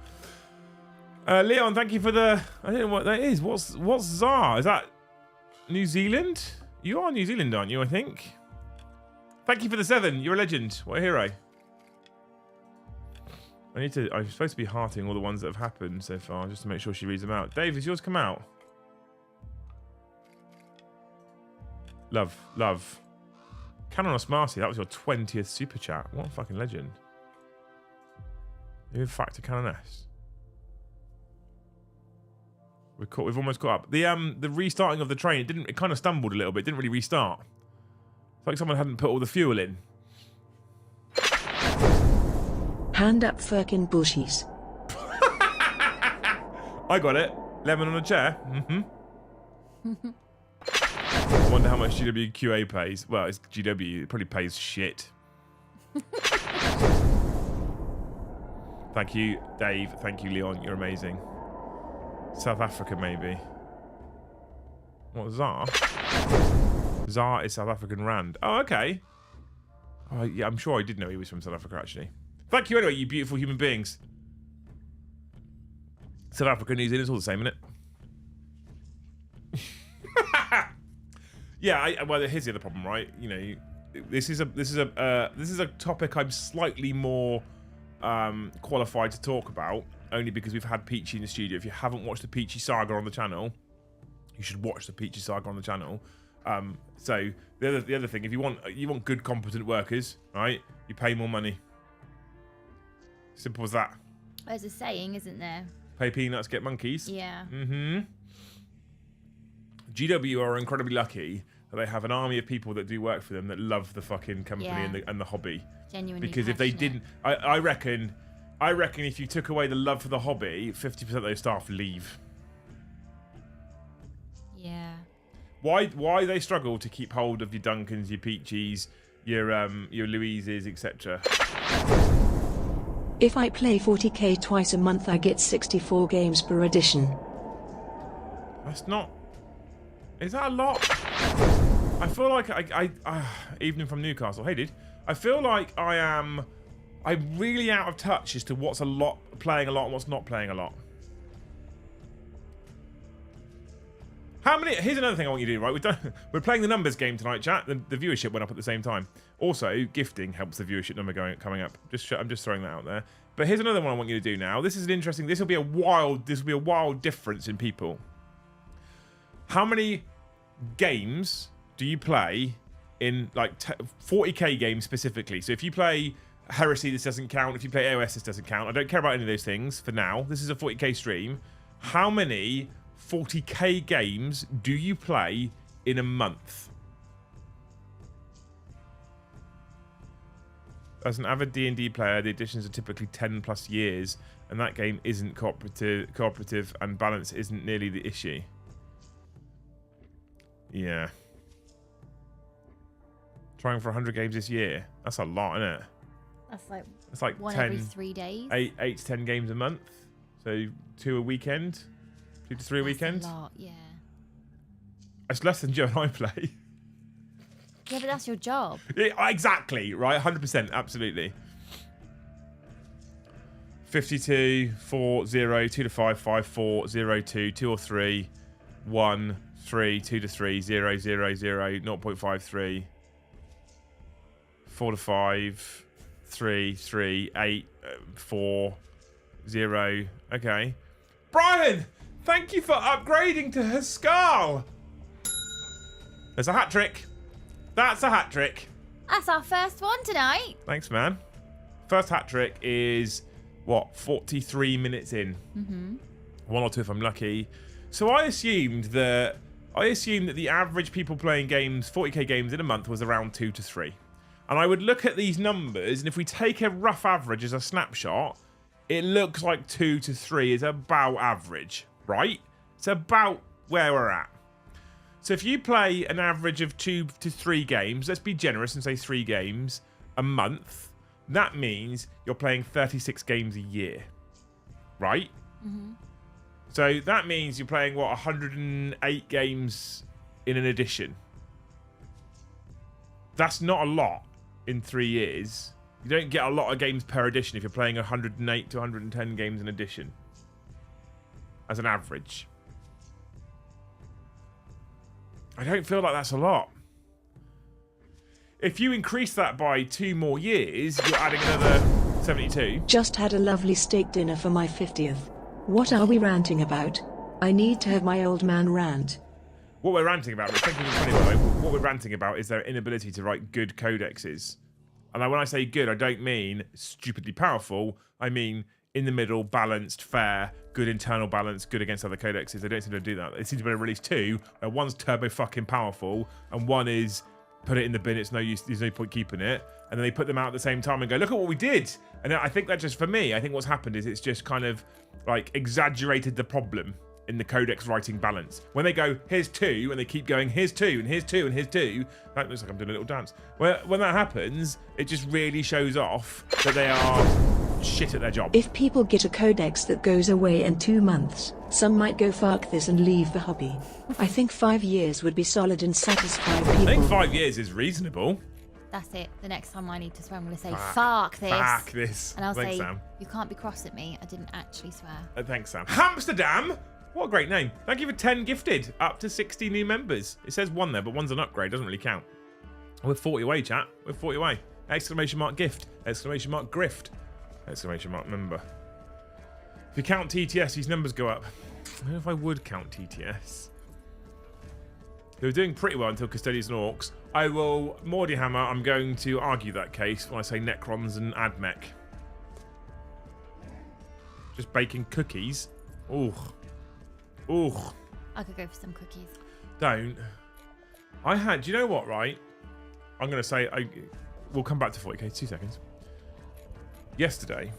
Leon, thank you for the... I don't know what that is. What's ZAR? Is that New Zealand? You are New Zealand, aren't you, I think? Thank you for the 7. You're a legend. What a hero. I'm supposed to be hearting all the ones that have happened so far, just to make sure she reads them out. Dave, has yours come out? Love. Canonos Marcy, that was your 20th super chat. What a fucking legend. In fact, to Canoness. We've almost caught up. The restarting of the train, it kind of stumbled a little bit. It didn't really restart. It's like someone hadn't put all the fuel in. Hand up fucking bushies. I got it. Lemon on a chair. Mm-hmm. I wonder how much GWQA pays. Well, it's GW. It probably pays shit. Thank you, Dave. Thank you, Leon. You're amazing. South Africa, maybe. What, ZAR? ZAR is South African Rand. Oh, okay. Oh, yeah, I'm sure I did know he was from South Africa, actually. Thank you anyway, you beautiful human beings. South Africa, New Zealand, it's all the same, isn't it? Yeah, well, here's the other problem, right? You know, this is a topic I'm slightly more qualified to talk about, only because we've had Peachy in the studio. If you haven't watched the Peachy saga on the channel, you should watch the Peachy saga on the channel. So the other thing, if you want good competent workers, right, you pay more money. Simple as that. There's a saying, isn't there? Pay peanuts, get monkeys. Yeah. GW are incredibly lucky that they have an army of people that do work for them that love the fucking company Yeah. and the hobby. Genuinely Because if they passionate. didn't, I reckon if you took away the love for the hobby, 50% of those staff leave. Yeah. Why they struggle to keep hold of your Duncans, your Peachies, your Louises, etc. If I play 40k twice a month, I get 64 games per edition. That's not. Is that a lot? I feel like I evening from Newcastle. Hey, dude. I feel like I'm really out of touch as to what's playing a lot and what's not playing a lot. How many? Here's another thing I want you to do. Right, we're playing the numbers game tonight, chat. The viewership went up at the same time. Also, gifting helps the viewership number coming up. I'm just throwing that out there. But here's another one I want you to do now. This is an interesting. This will be a wild difference in people. How many games do you play in like 40k games specifically? So if you play Heresy, this doesn't count. If you play AOS, this doesn't count. I don't care about any of those things for now. This is a 40k stream. How many 40k games do you play in a month? As an avid D&D player, the editions are typically 10 plus years, and that game isn't cooperative and balance isn't nearly the issue. Yeah. Trying for 100 games this year. That's a lot, isn't it? That's like one 10, every 3 days. 8 to 10 games a month. So 2 a weekend. 2 to 3 a weekend. That's a lot, yeah. It's less than Joe and I play. Yeah, but that's your job. Yeah, exactly, right? 100%, absolutely. 52, 4, 0, 2 to 5, 5, 4, 0, 2, 2 or 3, 1, 3, 2 to 3, 0, 0, 0, 0.53, 4 to 5, 3, 3, 8, 4, 0. Okay. Brian, thank you for upgrading to Haskell. There's a hat trick. That's a hat trick. That's our first one tonight. Thanks, man. First hat trick is, what, 43 minutes in? 1 or 2 if I'm lucky. So I assumed that the average people playing games, 40k games in a month, was around 2 to 3. And I would look at these numbers, and if we take a rough average as a snapshot, it looks like 2 to 3 is about average, right? It's about where we're at. So if you play an average of 2 to 3 games, let's be generous and say 3 games a month, that means you're playing 36 games a year, right? So that means you're playing, what, 108 games in an edition. That's not a lot in 3 years. You don't get a lot of games per edition if you're playing 108 to 110 games an edition as an average. I don't feel like that's a lot. If you increase that by 2 more years, you're adding another 72. Just had a lovely steak dinner for my 50th. What are we ranting about? I need to have my old man rant. What we're ranting about, Rich, thank you for the 20, by the way. What we're ranting about is their inability to write good codexes. And when I say good, I don't mean stupidly powerful. I mean in the middle, balanced, fair, good internal balance, good against other codexes. They don't seem to do that. They seem to be able to release 2. One's turbo fucking powerful, and one is put it in the bin. It's no use. There's no point keeping it. And then they put them out at the same time and go, look at what we did. And I think that just, for me, I think what's happened is it's just kind of like exaggerated the problem in the codex writing balance. When they go, here's 2, and they keep going, here's 2, and here's 2, and here's 2, that looks like I'm doing a little dance. When that happens, it just really shows off that they are shit at their job. If people get a codex that goes away in 2 months, some might go fuck this and leave the hobby. I think 5 years would be solid and satisfy people. I think 5 years is reasonable. That's it. The next time I need to swear, I'm going to say, fuck this. Fuck this. And I'll Thanks, say, Sam. you can't be cross at me. I didn't actually swear. Thanks, Sam. Hamsterdam! What a great name. Thank you for 10 gifted. Up to 60 new members. It says 1 there, but 1's an upgrade. Doesn't really count. We're 40 away, chat. We're 40 away. Exclamation mark gift. Exclamation mark grift. Exclamation mark member. If you count TTS, these numbers go up. I don't know if I would count TTS. They were doing pretty well until Custodians and Orcs. I will, Mordyhammer, I'm going to argue that case when I say Necrons and Admech. Just baking cookies. Ooh. Ooh. I could go for some cookies. Don't. Do you know what, right? I'm going to say, we'll come back to 40k, 2 seconds. Yesterday,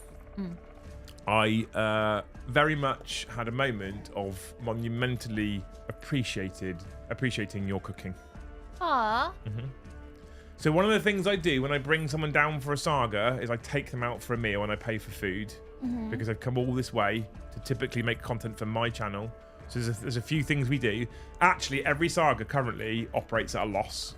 I very much had a moment of monumentally appreciating your cooking. Aww. So one of the things I do when I bring someone down for a saga is I take them out for a meal and I pay for food because I've come all this way to typically make content for my channel. So there's a few things we do. Actually, every saga currently operates at a loss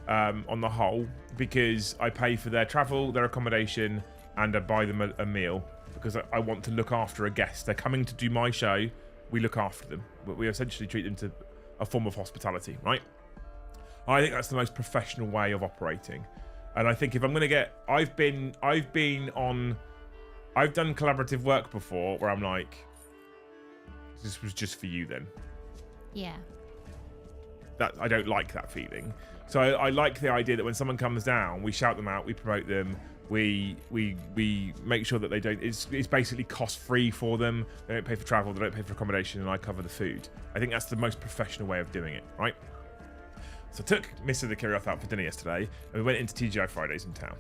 on the whole because I pay for their travel, their accommodation, and I buy them a meal because I want to look after a guest. They're coming to do my show. We look after them. We essentially treat them to a form of hospitality, right? I think that's the most professional way of operating. And I think if I'm going to get... I've done collaborative work before where I'm like, this was just for you then. Yeah. That I don't like that feeling. So I like the idea that when someone comes down, we shout them out, we promote them, we make sure that they don't... It's basically cost-free for them. They don't pay for travel, they don't pay for accommodation, and I cover the food. I think that's the most professional way of doing it, right? So I took Mr. the Kirioth out for dinner yesterday, and we went into TGI Fridays in town.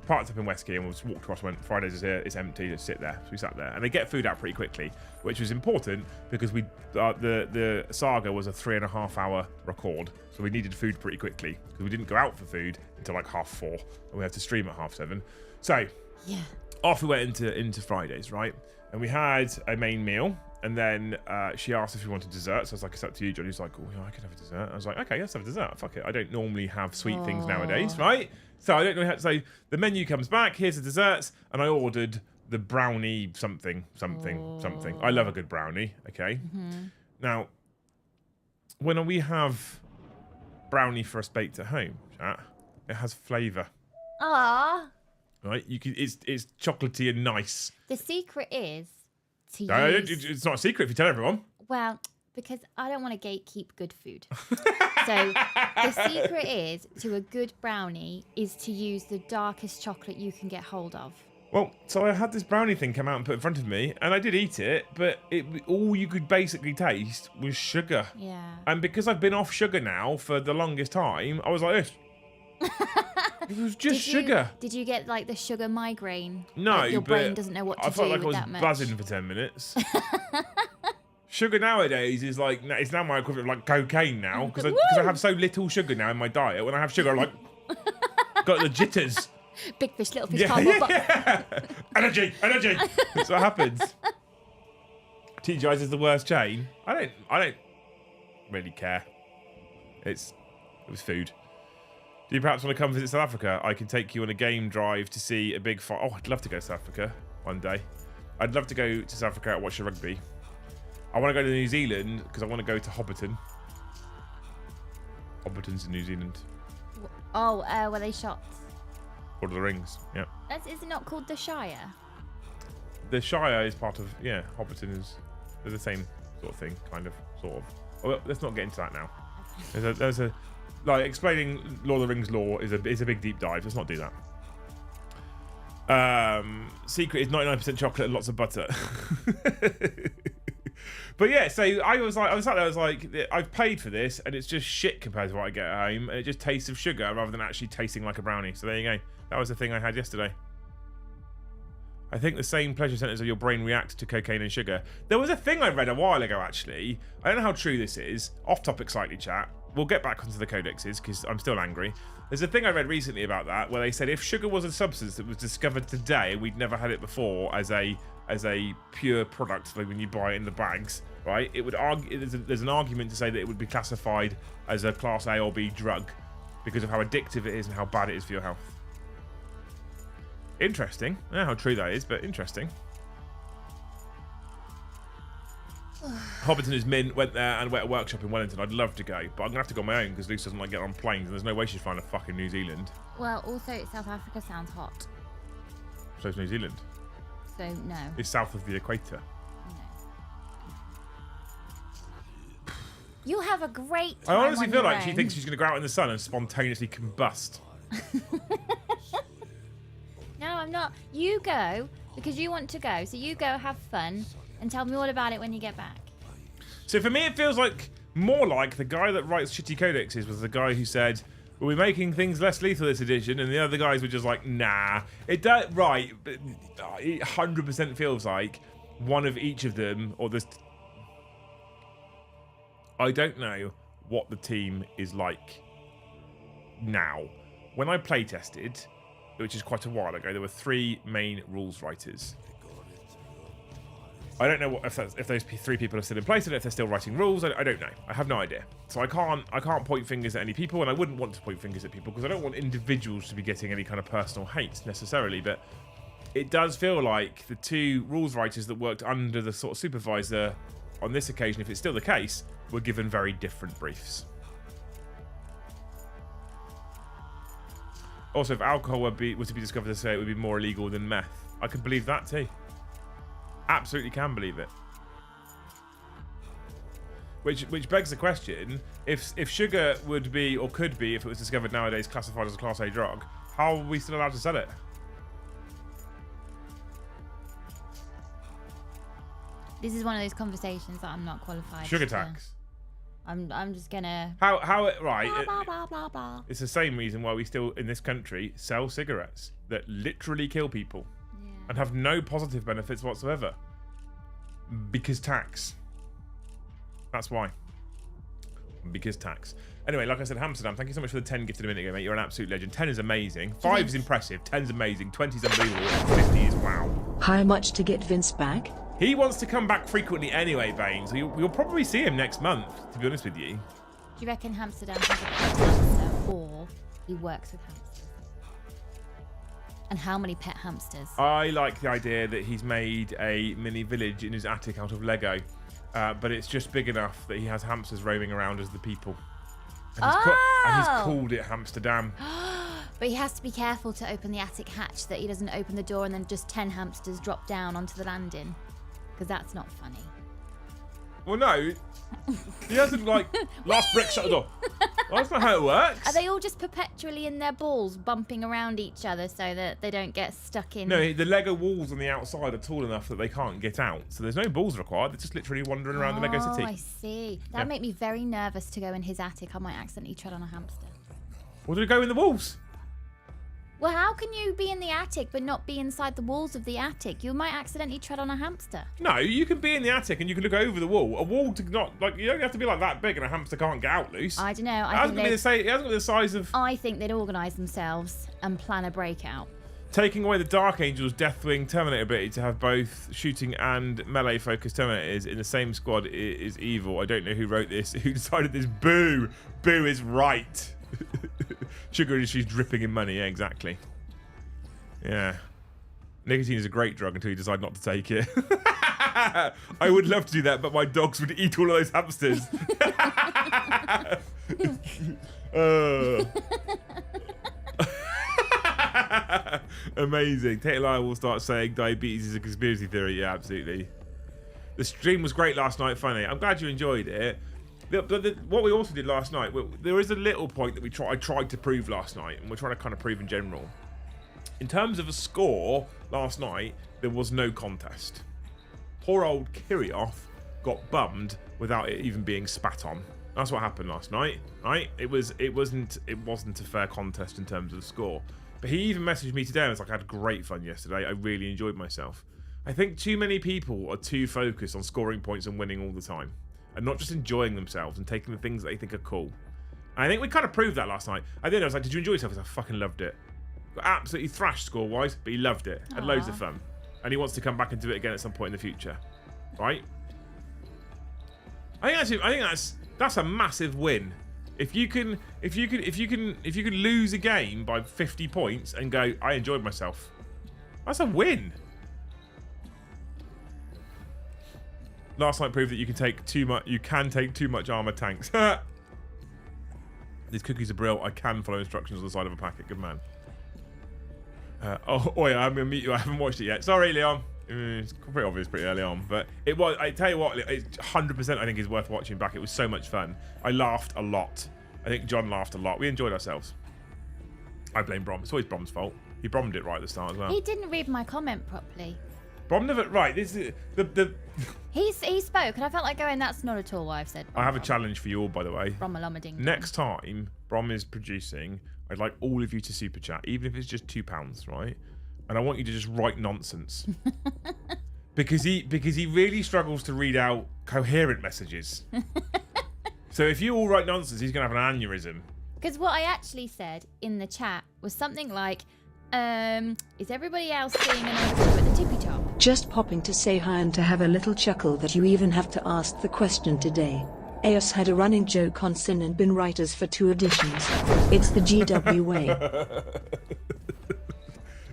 Parked up in West Key, and we just walked across, went, Fridays is here, it's empty, just sit there. So we sat there. And they get food out pretty quickly, which was important because the saga was a 3.5 hour record. So we needed food pretty quickly because we didn't go out for food until like 4:30, and we had to stream at 7:30. So yeah, off we went into Fridays, right? And we had a main meal. And then she asked if we wanted dessert. So I was like, it's up to you, John. He's like, oh, yeah, I can have a dessert. I was like, okay, let's have a dessert. Fuck it. I don't normally have sweet things nowadays, right? So I don't know how to say. The menu comes back. Here's the desserts. And I ordered the brownie something. I love a good brownie, okay? Now, when we have brownie for us baked at home, chat, it has flavour. Aww. Right? It's chocolatey and nice. The secret is... It's not a secret if you tell everyone. Well, because I don't want to gatekeep good food. So the secret is to a good brownie is to use the darkest chocolate you can get hold of. Well, so I had this brownie thing come out and put in front of me, and I did eat it, but all you could basically taste was sugar. Yeah. And because I've been off sugar now for the longest time, I was like this. It was just sugar. Did you get like the sugar migraine? No, like your brain doesn't know what to do with that much. I felt like I was buzzing for 10 minutes. Sugar nowadays is like, it's now my equivalent of like cocaine now because I have so little sugar now in my diet. When I have sugar, I'm like, got the jitters. Big fish, little fish, cardboard yeah. Energy. That's what happens. TGI's is the worst chain. I don't really care. It was food. Do you perhaps want to come visit South Africa? I can take you on a game drive to see a big fight. Oh, I'd love to go to South Africa one day. I'd love to go to South Africa and watch the rugby. I want to go to New Zealand because I want to go to Hobbiton. Hobbiton's in New Zealand. Oh, where they shot? Lord of the Rings, yeah. Is it not called the Shire? The Shire is part of, yeah, Hobbiton is the same sort of thing, kind of, sort of. Well, let's not get into that now. There's a like, explaining Lord of the Rings lore is a big deep dive. Let's not do that. Secret is 99% chocolate and lots of butter. But yeah, so I was like, I've paid for this and it's just shit compared to what I get at home, and it just tastes of sugar rather than actually tasting like a brownie. So there you go. That was the thing I had yesterday. I think the same pleasure centers of your brain react to cocaine and sugar. There was a thing I read a while ago, actually. I don't know how true this is. Off topic slightly, chat. We'll get back onto the codexes because I'm still angry. There's a thing I read recently about that where they said if sugar was a substance that was discovered today, we'd never had it before as a pure product, like when you buy it in the bags, right? It would argue there's an argument to say that it would be classified as a class A or B drug because of how addictive it is and how bad it is for your health. Interesting. I don't know how true that is, but interesting. Hobbiton is mint, went there and went to a workshop in Wellington. I'd love to go, but I'm going to have to go on my own because Luce doesn't like getting on planes and there's no way she's flying to fucking New Zealand. Well, also, South Africa sounds hot. So it's New Zealand. So, no. It's south of the equator. No. You'll have a great I time honestly on feel your like she own. thinks she's going to go out in the sun and spontaneously combust. No, I'm not. You go because you want to go. So you go, have fun, and tell me all about it when you get back. So for me, it feels like more like the guy that writes shitty codexes was the guy who said, "We're making things less lethal this edition," and the other guys were just like, "Nah." It does right. It 100% feels like one of each of them, or this. I don't know what the team is like now. When I play tested, which is quite a while ago, there were 3 main rules writers. I don't know what, if those 3 people are still in place and if they're still writing rules. I don't know. I have no idea. So I can't point fingers at any people, and I wouldn't want to point fingers at people because I don't want individuals to be getting any kind of personal hate necessarily. But it does feel like the 2 rules writers that worked under the sort of supervisor on this occasion, if it's still the case, were given very different briefs. Also, if alcohol were to be discovered, to say it would be more illegal than meth. I could believe that too. Absolutely can believe it. Which begs the question: if sugar would be or could be, if it was discovered nowadays, classified as a Class A drug, how are we still allowed to sell it? This is one of those conversations that I'm not qualified. Sugar to- tax. I'm just gonna. How right? Blah, blah, blah, blah. It's the same reason why we still in this country sell cigarettes that literally kill people Yeah. and have no positive benefits whatsoever. Because tax. That's why. Because tax. Anyway, like I said, Amsterdam, thank you so much for the 10 gifted a minute ago, mate. You're an absolute legend. 10 is amazing. 5 is impressive. 10 is amazing. 20 is unbelievable. 50 is wow. How much to get Vince back? He wants to come back frequently anyway, Bane, so you'll probably see him next month, to be honest with you. Do you reckon Amsterdam has a pet hamster, or he works with hamsters? And how many pet hamsters? I like the idea that he's made a mini village in his attic out of Lego, but it's just big enough that he has hamsters roaming around as the people. And he's called it Hamsterdam. But he has to be careful to open the attic hatch, that he doesn't open the door and then just 10 hamsters drop down onto the landing. Because that's not funny. Well, no. He hasn't, like, last brick shut the door. Well, that's not how it works. Are they all just perpetually in their balls bumping around each other so that they don't get stuck in? No, the Lego walls on the outside are tall enough that they can't get out. So there's no balls required. They're just literally wandering around the Lego city. Oh, I see. That would make me very nervous to go in his attic. I might accidentally tread on a hamster. Well, do they go in the walls? Well, how can you be in the attic but not be inside the walls of the attic? You might accidentally tread on a hamster. No, you can be in the attic and you can look over the wall. A wall to not, like, you don't have to be like that big and a hamster can't get out loose. I don't know. It hasn't got the size of... I think they'd organise themselves and plan a breakout. Taking away the Dark Angels, Deathwing, Terminator ability to have both shooting and melee focused Terminators in the same squad is evil. I don't know who wrote this, who decided this. Boo! Boo is right. Sugar industry's dripping in money, yeah, exactly. Yeah. Nicotine is a great drug until you decide not to take it. I would love to do that, but my dogs would eat all of those hamsters. Amazing. Tate Lyle will start saying diabetes is a conspiracy theory. Yeah, absolutely. The stream was great last night, funny. I'm glad you enjoyed it. What we also did last night, there is a little point that I tried to prove last night, and we're trying to kind of prove in general. In terms of a score, last night, there was no contest. Poor old Kirioth got bummed without it even being spat on. That's what happened last night, right? It wasn't a fair contest in terms of the score. But he even messaged me today and was like, I had great fun yesterday. I really enjoyed myself. I think too many people are too focused on scoring points and winning all the time, and not just enjoying themselves and taking the things that they think are cool. And I think we kind of proved that last night. At the end, I was like, did you enjoy yourself? I fucking loved it. Got absolutely thrashed score-wise, but he loved it. Had loads of fun. And he wants to come back and do it again at some point in the future. Right? I think that's a massive win. If you can lose a game by 50 points and go, I enjoyed myself. That's a win. Last night proved that you can take too much armor tanks. These cookies are brilliant. I can follow instructions on the side of a packet. Good man. Oh yeah, I'm gonna meet you. I haven't watched it yet. Sorry, Leon. It's pretty obvious pretty early on, but it was. I tell you what, it's 100%. I think is worth watching back. It was so much fun. I laughed a lot. I think John laughed a lot. We enjoyed ourselves. I blame Brom. It's always Brom's fault. He Brommed it right at the start as well. He didn't read my comment properly. Brom never. Right. This is the. He spoke, and I felt like going, "That's not at all what I've said." I have a challenge for you all, by the way. Bromalomading. Next time Brom is producing, I'd like all of you to super chat, even if it's just £2, right? And I want you to just write nonsense. because he really struggles to read out coherent messages. So if you all write nonsense, he's gonna have an aneurysm. Because what I actually said in the chat was something like, is everybody else seeing an overview at the tippy top? Just popping to say hi and to have a little chuckle that you even have to ask the question today. Eos had a running joke on Sin and been writers for 2 editions. It's the GW way.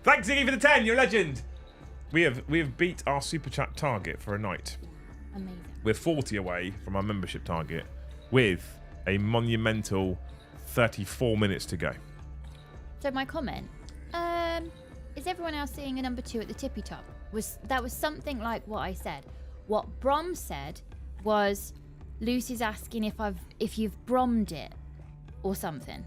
Thanks, Iggy, for the 10. You're a legend. We have beat our super chat target for a night. Amazing. We're 40 away from our membership target with a monumental 34 minutes to go. So my comment, is everyone else seeing a number 2 at the tippy top? That was something like what I said. What Brom said was, Lucy's asking if you've brommed it or something.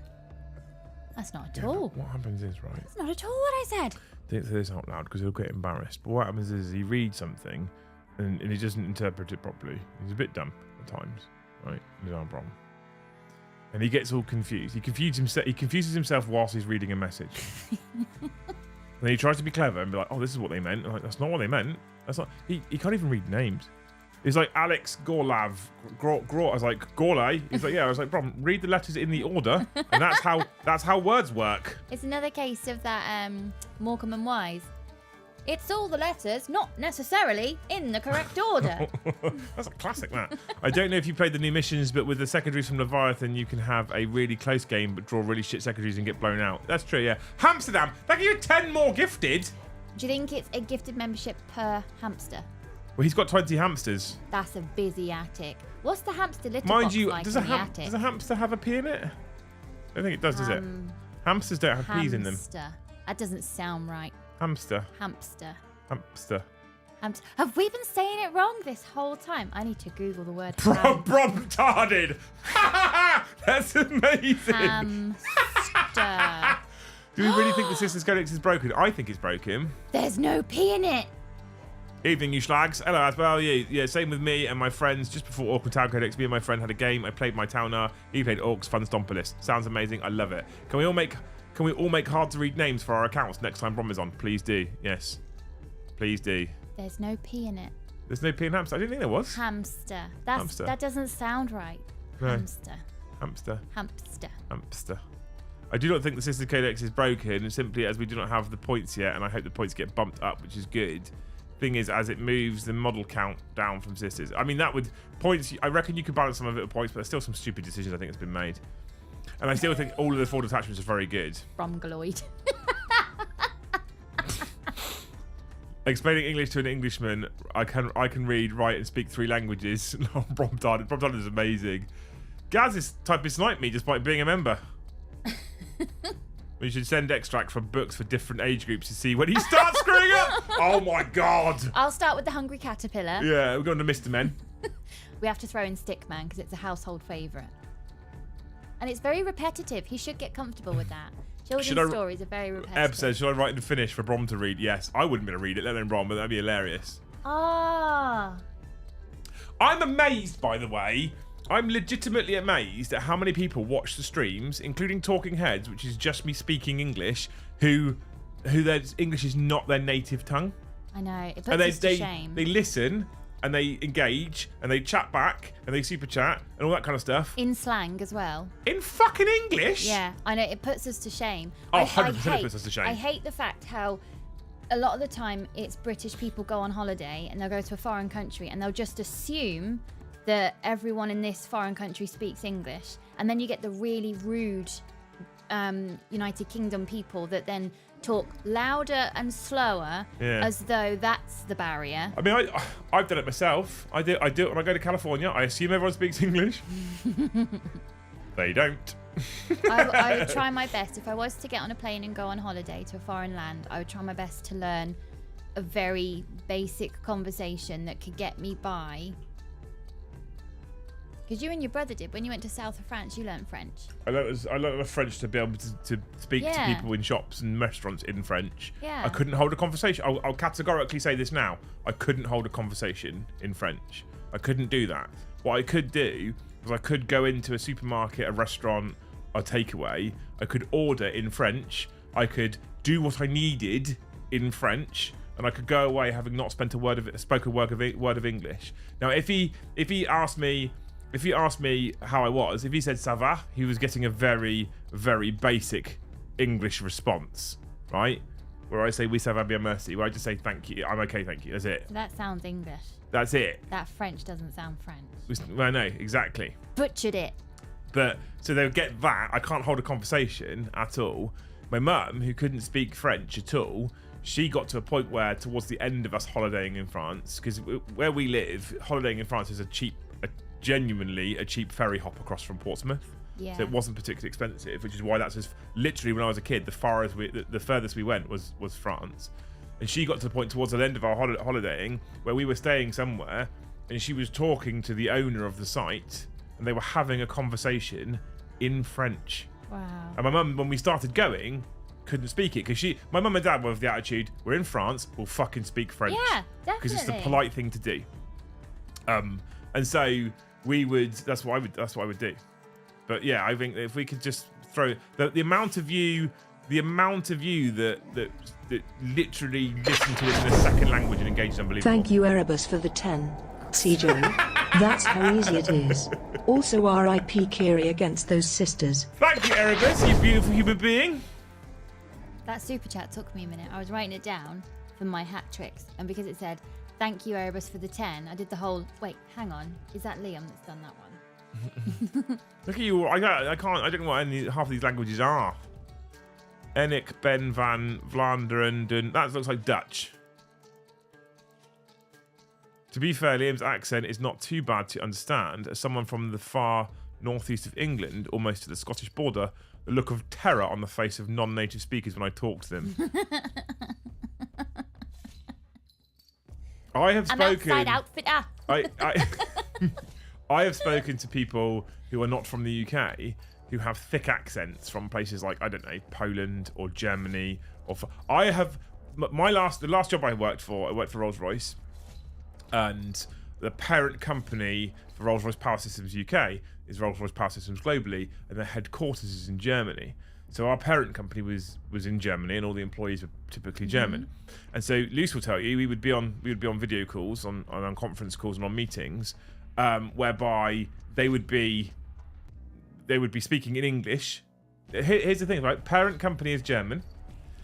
That's not at all. What happens is, right? That's not at all what I said. Don't say this out loud because he'll get embarrassed. But what happens is he reads something and he doesn't interpret it properly. He's a bit dumb at times, right? He's on Brom. And he gets all confused. He confuses himself whilst he's reading a message. And he tries to be clever and be like, "Oh, this is what they meant." I'm like, that's not what they meant. That's not. He can't even read names. He's like Alex Gorlav. I was like, Gorlay. He's like, yeah. I was like, bro, read the letters in the order, and that's how words work. It's another case of that Morecambe and Wise. It's all the letters, not necessarily in the correct order. That's a classic, that. I don't know if you played the new missions, but with the secondaries from Leviathan, you can have a really close game, but draw really shit secondaries and get blown out. That's true, yeah. Amsterdam, they give you 10 more gifted. Do you think it's a gifted membership per hamster? Well, he's got 20 hamsters. That's a busy attic. What's the hamster litter Mind box you, like does in the attic? Does a hamster have a pee in it? I don't think it does it? Hamsters don't have peas in them. Hamster. That doesn't sound right. Hamster. Hamster. Hamster. Have we been saying it wrong this whole time? I need to Google the word Bromtarded. That's amazing. Hamster. Do we really think the Sisters Codex is broken? I think it's broken. There's no P in it. Evening, you slags. Hello, as well. Yeah, same with me and my friends. Just before Orc and Town Codex, me and my friend had a game. I played my Towner. He played Orcs. Fun Stompolist. Sounds amazing. I love it. Can we all make hard to read names for our accounts next time Brom is on? Please do. Yes. Please do. There's no P in it. There's no P in hamster. I didn't think there was. Hamster. Hamster. That doesn't sound right. No. Hamster. Hamster. Hamster. Hamster. I do not think the Sisters Codex is broken, simply as we do not have the points yet, and I hope the points get bumped up, which is good. Thing is, as it moves the model count down from Sisters. I mean, that would points. I reckon you could balance some of it with points, but there's still some stupid decisions I think that's been made. And I still think all of the 4 detachments are very good. Bromgaloid. Explaining English to an Englishman, I can read, write, and speak 3 languages. Bromtarded. Bromtarded is amazing. Gaz is typist like me, despite being a member. We should send extract from books for different age groups to see when he starts screwing up. Oh my god. I'll start with the Hungry Caterpillar. Yeah, we're going to Mr. Men. We have to throw in Stickman because it's a household favourite. And it's very repetitive. He should get comfortable with that. Children's stories are very repetitive. Eb says, should I write and finish for Brom to read? Yes. I wouldn't be able to read it, let alone Brom, but that'd be hilarious. Ah. I'm amazed, by the way. I'm legitimately amazed at how many people watch the streams, including Talking Heads, which is just me speaking English, who their English is not their native tongue. I know. It puts us to shame. They listen and they engage and they chat back and they super chat and all that kind of stuff. In slang as well. In fucking English? Yeah, I know. It puts us to shame. Oh, 100% it puts us to shame. I hate the fact how a lot of the time it's British people go on holiday and they'll go to a foreign country and they'll just assume that everyone in this foreign country speaks English, and then you get the really rude United Kingdom people that then talk louder and slower, as though that's the barrier. I mean, I've done it myself. I do it when I go to California. I assume everyone speaks English. They don't. I would try my best. If I was to get on a plane and go on holiday to a foreign land, I would try my best to learn a very basic conversation that could get me by. Because you and your brother did. When you went to south of France, you learned French. I learned enough French to be able to speak to people in shops and restaurants in French. Yeah. I couldn't hold a conversation. I'll categorically say this now. I couldn't hold a conversation in French. I couldn't do that. What I could do was I could go into a supermarket, a restaurant, a takeaway. I could order in French. I could do what I needed in French. And I could go away having not spent a word of English. Now, if he asked me how I was, if he said "ça va," he was getting a very, very basic English response, right? Where I say "oui, ça va bien, merci," where I just say "thank you," "I'm okay, thank you." That's it. That sounds English. That's it. That French doesn't sound French. Well, no, exactly. Butchered it. But so they'll get that. I can't hold a conversation at all. My mum, who couldn't speak French at all, she got to a point where, towards the end of us holidaying in France, because where we live, holidaying in France is genuinely a cheap ferry hop across from Portsmouth. Yeah. So it wasn't particularly expensive, which is why that's literally when I was a kid, the furthest we went was France. And she got to the point towards the end of our holidaying where we were staying somewhere, and she was talking to the owner of the site, and they were having a conversation in French. Wow. And my mum, when we started going, couldn't speak it because my mum and dad were of the attitude, we're in France, we'll fucking speak French. Yeah, definitely. Because it's the polite thing to do. And so that's what I would do. But yeah, I think if we could just throw the amount of you that literally listen to it in a second language and engage is unbelievable. Thank you, Erebus, for the 10. CJ. That's how easy it is. Also, R.I.P. Kiri against those sisters. Thank you, Erebus, you beautiful human being. That super chat took me a minute. I was writing it down for my hat tricks, and because it said "Thank you, Erebus, for the 10," I did the whole. Wait, hang on. Is that Liam that's done that one? Look at you! I can't. I don't know what half of these languages are. Enik, Ben, Van, Vlaanderen, that looks like Dutch. To be fair, Liam's accent is not too bad to understand. As someone from the far northeast of England, almost to the Scottish border, the look of terror on the face of non-native speakers when I talk to them. I have spoken. I'm outside outfitter. I have spoken to people who are not from the UK who have thick accents from places like, I don't know, Poland or Germany. The last job I worked for Rolls-Royce, and the parent company for Rolls-Royce Power Systems UK is Rolls-Royce Power Systems globally, and their headquarters is in Germany. So our parent company was in Germany, and all the employees were typically German. And so Luce will tell you, we would be on video calls, on conference calls, and on meetings, whereby they would be speaking in English. Here's the thing, right? Parent company is German.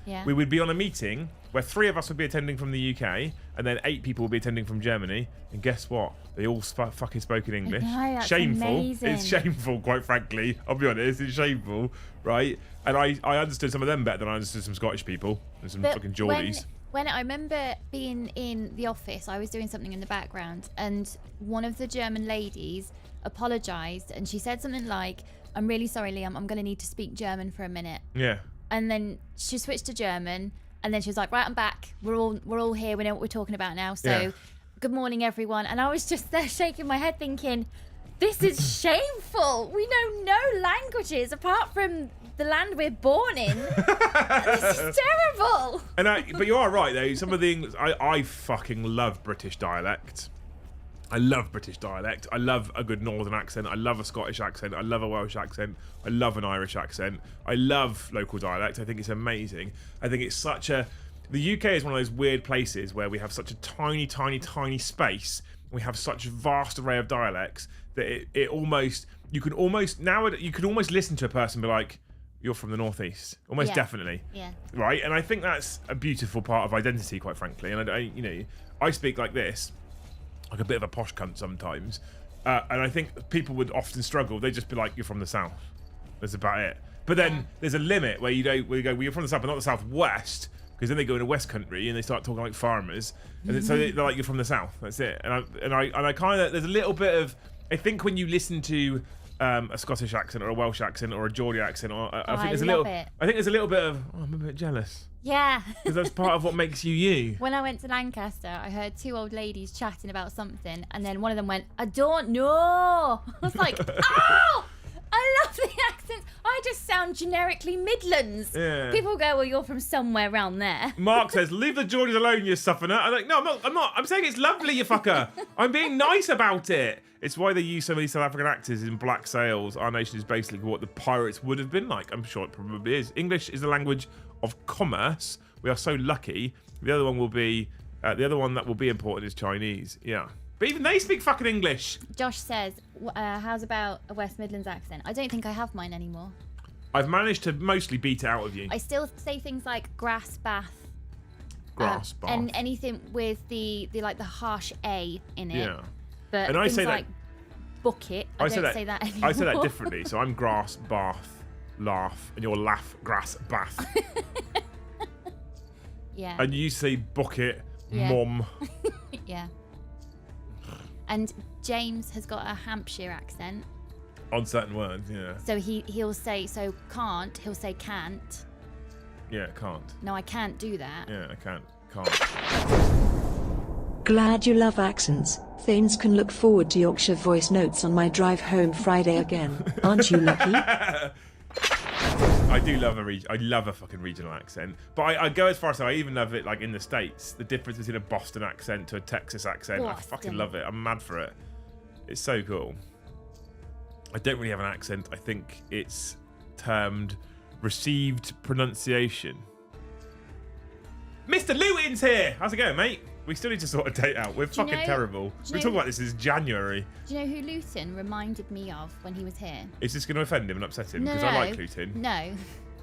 Yeah. We would be on a meeting where 3 of us would be attending from the UK, and then 8 people would be attending from Germany. And guess what? They all fucking spoke in English. I know, that's shameful. amazing. It's shameful, quite frankly. I'll be honest, it's shameful, right? And I understood some of them better than I understood some Scottish people and some fucking Geordies. When I remember being in the office, I was doing something in the background, and one of the German ladies apologized, and she said something like, "I'm really sorry, Liam, I'm going to need to speak German for a minute." Yeah. And then she switched to German, and then she was like, "Right, I'm back. We're all here. We know what we're talking about now. So, good morning, everyone." And I was just there shaking my head, thinking, "This is shameful. We know no languages apart from the land we're born in. This is terrible." But you are right though. Some of the English, I fucking love British dialect. I love British dialect. I love a good Northern accent. I love a Scottish accent. I love a Welsh accent. I love an Irish accent. I love local dialect. I think it's amazing. I think it's the UK is one of those weird places where we have such a tiny, tiny, tiny space. We have such a vast array of dialects that you can almost listen to a person and be like, "You're from the northeast," almost definitely. Yeah. Right, and I think that's a beautiful part of identity, quite frankly. And I speak like this, like a bit of a posh cunt sometimes, and I think people would often struggle. They'd just be like, "You're from the south." That's about it. But then there's a limit where you go, well, you're from the south, but not the southwest, because then they go into West Country and they start talking like farmers, and so they're like, you're from the south. That's it. And I kind of, there's a little bit of, I think when you listen to a Scottish accent or a Welsh accent or a Geordie accent, or I think there's a little bit of, I'm a bit jealous. Yeah. Because that's part of what makes you you. When I went to Lancaster, I heard two old ladies chatting about something, and then one of them went, I don't know. I was like, oh, I love the accents. I just sound generically Midlands. Yeah. People go, well, you're from somewhere around there. Mark says, leave the Geordies alone, you sufferer. I'm like, no, I'm not. I'm saying it's lovely, you fucker. I'm being nice about it. It's why they use so many South African actors in Black Sails. Our nation is basically what the pirates would have been like. I'm sure it probably is. English is the language of commerce. We are so lucky. The other one that will be important is Chinese. Yeah. But even they speak fucking English. Josh says, how's about a West Midlands accent? I don't think I have mine anymore. I've managed to mostly beat it out of you. I still say things like grass bath. Grass bath. And anything with the like the harsh A in it. Yeah. But and I things say like bucket, I don't say that anymore. I say that differently. So I'm grass, bath, laugh, and you're laugh, grass, bath. Yeah. And you say bucket, Yeah. mom. Yeah. And James has got a Hampshire accent. On certain words, yeah. So he'll say, so can't, he'll say can't. Yeah, can't. No, I can't do that. Yeah, I can't. Glad you love accents. Thanes can look forward to Yorkshire voice notes on my drive home Friday again. Aren't you lucky? I do love I love a fucking regional accent, but I go as far as I even love it like in the States. The difference between a Boston accent to a Texas accent, I fucking love it. I'm mad for it. It's so cool. I don't really have an accent. I think it's termed received pronunciation. Mr. Luton's here. How's it going, mate? We still need to sort a date out. We're fucking terrible. We talk about this since January. Do you know who Luton reminded me of when he was here? Is this going to offend him and upset him? No, Because I like Luton. No.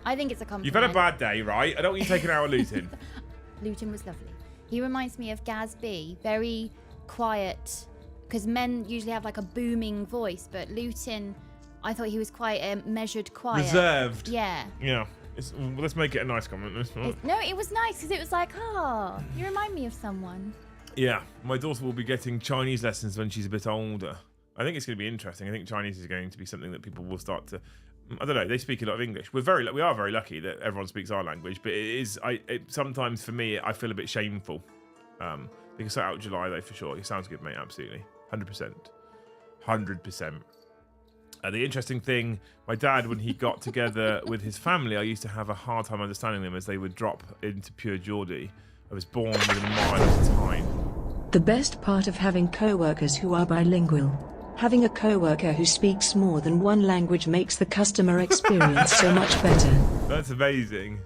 I think it's a compliment. You've had a bad day, right? I don't want you taking out of Luton. Luton was lovely. He reminds me of Gaz B. Very quiet. Because men usually have like a booming voice, but Luton, I thought he was quite measured, quiet. Reserved. Yeah. Yeah. Well, let's make it a nice comment. No, it was nice because it was like, oh, you remind me of someone. Yeah, my daughter will be getting Chinese lessons when she's a bit older. I think it's going to be interesting. I think Chinese is going to be something that people will start to. I don't know. They speak a lot of English. We are very lucky that everyone speaks our language, but sometimes for me I feel a bit shameful. They can start out July though for sure. It sounds good, mate. Absolutely, 100%. The interesting thing, my dad, when he got together with his family, I used to have a hard time understanding them as they would drop into pure Geordie. I was born with a mile at a time. The best part of having co-workers who are bilingual. Having a co-worker who speaks more than one language makes the customer experience so much better. That's amazing.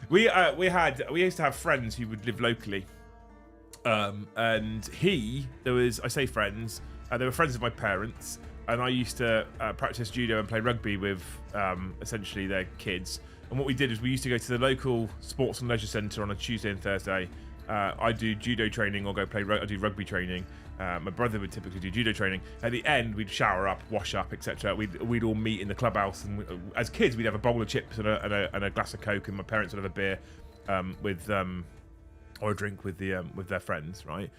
We used to have friends who would live locally. And I say friends, they were friends of my parents. And I used to practice judo and play rugby with essentially their kids. And what we did is we used to go to the local sports and leisure centre on a Tuesday and Thursday. I do judo training or I do rugby training. My brother would typically do judo training. At the end, we'd shower up, wash up, etc. We'd all meet in the clubhouse, and as kids, we'd have a bowl of chips and a glass of Coke, and my parents would have a beer or a drink with their friends, right?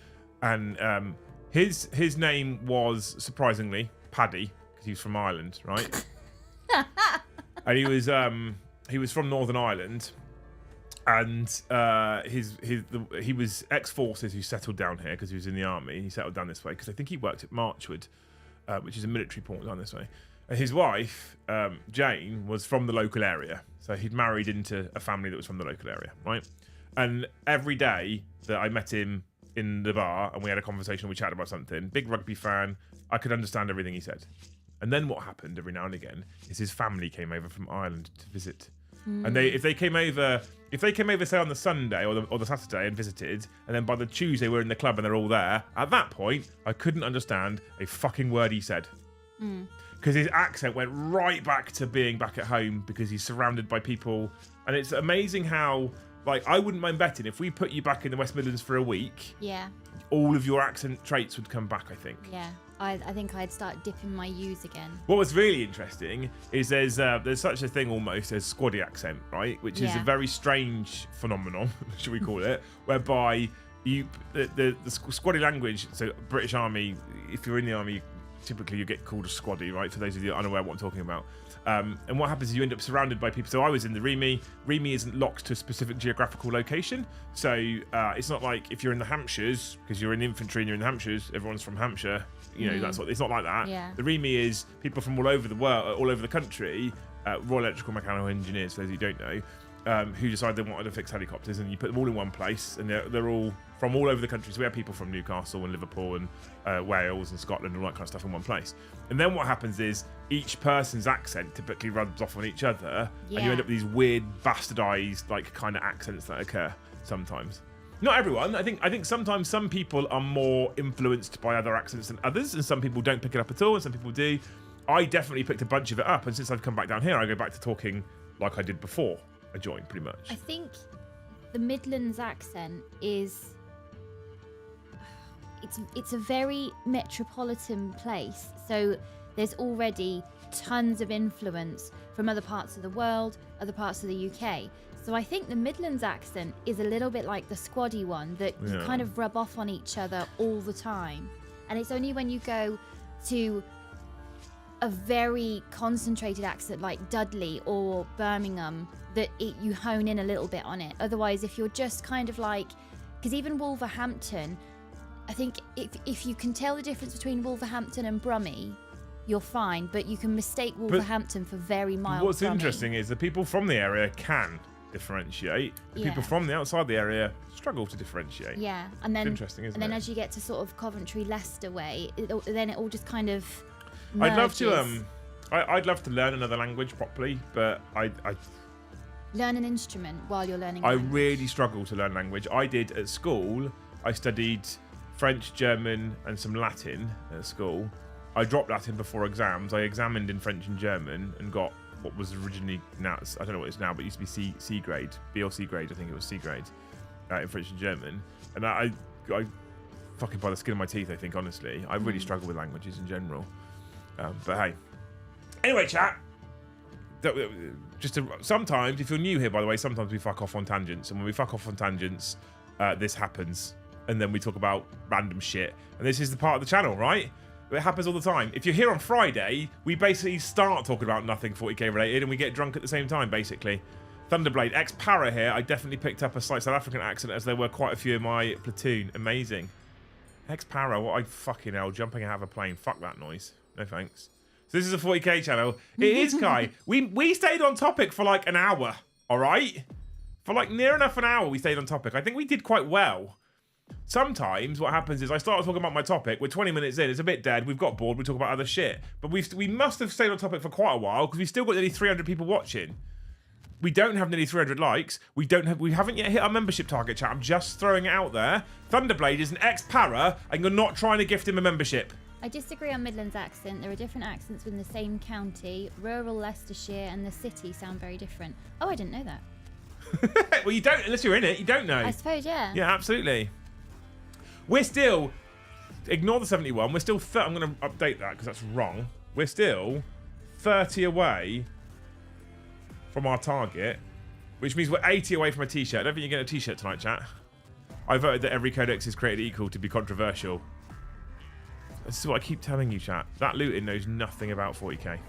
And his name was surprisingly Paddy, because he was from Ireland, right? And he was from Northern Ireland, and he was ex-forces who settled down here because he was in the army. He settled down this way because I think he worked at Marchwood, which is a military port down this way. And his wife, Jane, was from the local area, so he'd married into a family that was from the local area, right? And every day that I met him in the bar and we had a conversation, we chatted about something, big rugby fan, I could understand everything he said. And then what happened every now and again is his family came over from Ireland to visit. And if they came over say on the Sunday or the Saturday and visited, and then by the Tuesday we're in the club and they're all there, at that point I couldn't understand a fucking word he said. Because his accent went right back to being back at home because he's surrounded by people. And it's amazing how Like, I wouldn't mind betting if we put you back in the West Midlands for a week, Yeah. all of your accent traits would come back, I think. Yeah. I think I'd start dipping my U's again. What was really interesting is there's such a thing almost as squaddy accent, right? Which is a Yeah. very strange phenomenon, should we call it, whereby the squaddy language. So British Army, if you're in the army, typically you get called a squaddy, right? For those of you unaware what I'm talking about. And what happens is you end up surrounded by people. So I was in the Remy. Remy isn't locked to a specific geographical location. So it's not like if you're in the Hampshires, because you're in infantry and you're in the Hampshires, everyone's from Hampshire. You know, that's what, it's not like that. Yeah. The Remy is people from all over the world, all over the country, Royal Electrical Mechanical Engineers, for those who don't know, who decide they wanted to fix helicopters, and you put them all in one place, and they're all from all over the country. So we have people from Newcastle and Liverpool and Wales and Scotland and all that kind of stuff in one place. And then what happens is each person's accent typically rubs off on each other, and you end up with these weird bastardized like kind of accents that occur sometimes. Not everyone. I think sometimes some people are more influenced by other accents than others, and some people don't pick it up at all, and some people do. I definitely picked a bunch of it up, and since I've come back down here, I go back to talking like I did before I joined, pretty much. I think the Midlands accent is... It's a very metropolitan place, so there's already tons of influence from other parts of the world, other parts of the UK. So I think the Midlands accent is a little bit like the squaddy one, that you kind of rub off on each other all the time. And it's only when you go to a very concentrated accent like Dudley or Birmingham that you hone in a little bit on it. Otherwise, if you're just kind of like... Because even Wolverhampton, I think if you can tell the difference between Wolverhampton and Brummie, you're fine, but you can mistake Wolverhampton for very mild What's Brummie. interesting is the people from the area can differentiate. The people from the outside the area struggle to differentiate. Yeah, and then it's interesting, isn't and then it? as you get to sort of Coventry, Leicester way, then it all just kind of I'd love to merges. I'd love to learn another language properly, but I learn an instrument while you're learning. I language. really struggle to learn language. I did at school. I studied French, German, and some Latin at school. I dropped Latin before exams. I examined in French and German and got what was originally now, I don't know what it's now, but it used to be C grade, B or C grade. I think it was C grade in French and German. And I fucking by the skin of my teeth, I think, honestly. I really struggle with languages in general. But hey. Anyway, chat. Sometimes, if you're new here, by the way, sometimes we fuck off on tangents. And when we fuck off on tangents, this happens. And then we talk about random shit. And this is the part of the channel, right? It happens all the time. If you're here on Friday, we basically start talking about nothing 40k related and we get drunk at the same time, basically. Thunderblade, ex-para here. I definitely picked up a slight South African accent as there were quite a few in my platoon. Amazing. Ex-para, what I fucking hell, jumping out of a plane. Fuck that noise. No thanks. So this is a 40k channel. It is, Kai. We stayed on topic for like an hour, all right? For like near enough an hour we stayed on topic. I think we did quite well. Sometimes what happens is I start talking about my topic, we're 20 minutes in, it's a bit dead, we've got bored, we talk about other shit. But we must have stayed on topic for quite a while because we've still got nearly 300 people watching. We don't have nearly 300 likes. We haven't yet hit our membership target, chat. I'm just throwing it out there. Thunderblade is an ex-para and you're not trying to gift him a membership. I disagree on Midlands accent. There are different accents within the same county. Rural Leicestershire and the city sound very different. Oh, I didn't know that. Well, you don't, unless you're in it, you don't know. I suppose, yeah. Yeah, absolutely. We're still, ignore the 71, we're still, I'm going to update that because that's wrong. We're still 30 away from our target, which means we're 80 away from a t-shirt. I don't think you're getting a t-shirt tonight, chat. I voted that every codex is created equal to be controversial. This is what I keep telling you, chat. That Luton knows nothing about 40k.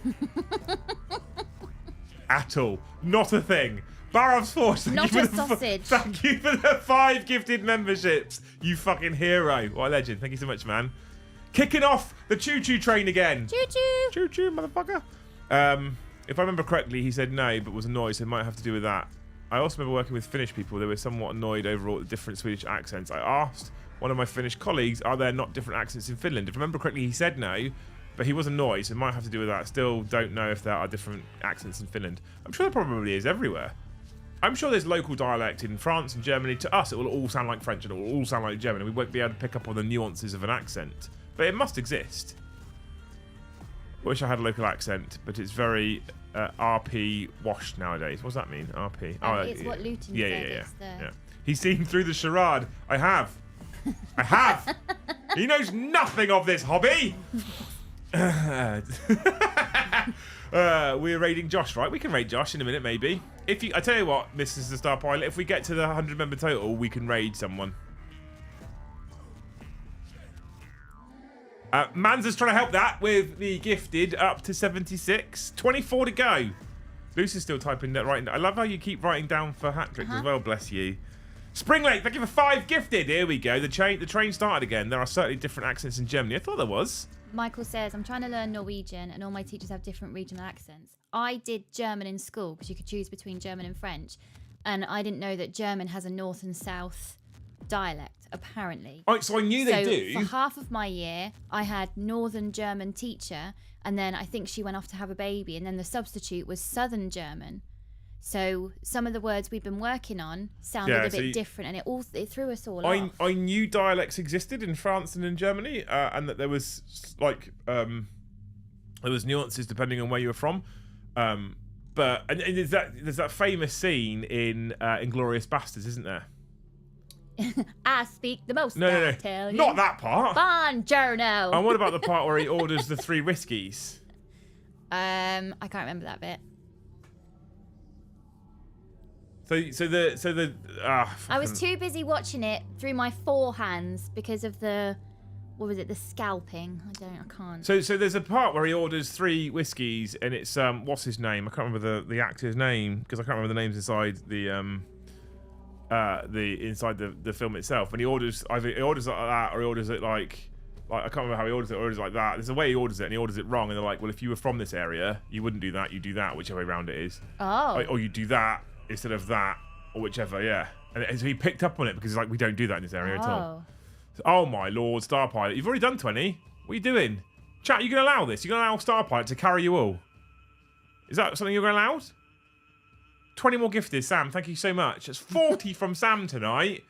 At all. Not a thing. Barov's Force, Not a sausage. Thank you for the 5 gifted memberships. You fucking hero. What a legend. Thank you so much, man. Kicking off the choo-choo train again. Choo-choo. Choo-choo, motherfucker. If I remember correctly, he said no, but was annoyed, so it might have to do with that. I also remember working with Finnish people. They were somewhat annoyed over all the different Swedish accents. I asked one of my Finnish colleagues, are there not different accents in Finland? If I remember correctly, he said no, but he was annoyed, so it might have to do with that. Still don't know if there are different accents in Finland. I'm sure there probably is everywhere. I'm sure there's local dialect in France and Germany. To us, it will all sound like French and it will all sound like German, and we won't be able to pick up on the nuances of an accent. But it must exist. wish I had a local accent, but it's very RP washed nowadays. What does that mean? RP. It's what Luton yeah, said. yeah. It's the... Yeah. He's seen through the charade. I have. I have. He knows nothing of this hobby. We're raiding Josh, right? We can raid Josh in a minute, maybe. I tell you what, Mrs. the Star Pilot, if we get to the 100-member total, we can raid someone. Manza's trying to help that with the gifted up to 76. 24 to go. Lucy's still typing that right. I love how you keep writing down for hat tricks as well. Bless you. Spring Lake, thank you for 5 gifted. Here we go. The train started again. There are certainly different accents in Germany. I thought there was. Michael says, I'm trying to learn Norwegian and all my teachers have different regional accents. I did German in school because you could choose between German and French. And I didn't know that German has a north and south dialect, apparently. Oh, so I knew they do. For half of my year, I had Northern German teacher. And then I think she went off to have a baby. And then the substitute was Southern German. So some of the words we've been working on sounded a bit different, and it threw us all off. I knew dialects existed in France and in Germany, and that there was there was nuances depending on where you were from. But there's that famous scene in Inglourious Basterds, isn't there? I speak the most. No, Italian. not that part. Buongiorno. And what about the part where he orders the 3 whiskies? I can't remember that bit. I was too busy watching it through my forehands because of the scalping. I can't. So there's a part where he orders 3 whiskies, and it's what's his name? I can't remember the actor's name because I can't remember the names inside the film itself. And he orders it like that, or he orders it like I can't remember how he orders it. Or he orders it like that. There's a way he orders it, and he orders it wrong. And they're like, well, if you were from this area, you wouldn't do that. You do that, whichever way around it is. Oh. Or you do that instead of that, or whichever, yeah. And so he picked up on it because he's like, we don't do that in this area at all. So, oh my lord, Star Pilot, you've already done 20. What are you doing? Chat, you going to allow this? You going to allow Star Pilot to carry you all? Is that something you're going to allow? 20 more gifted, Sam. Thank you so much. That's 40 from Sam tonight.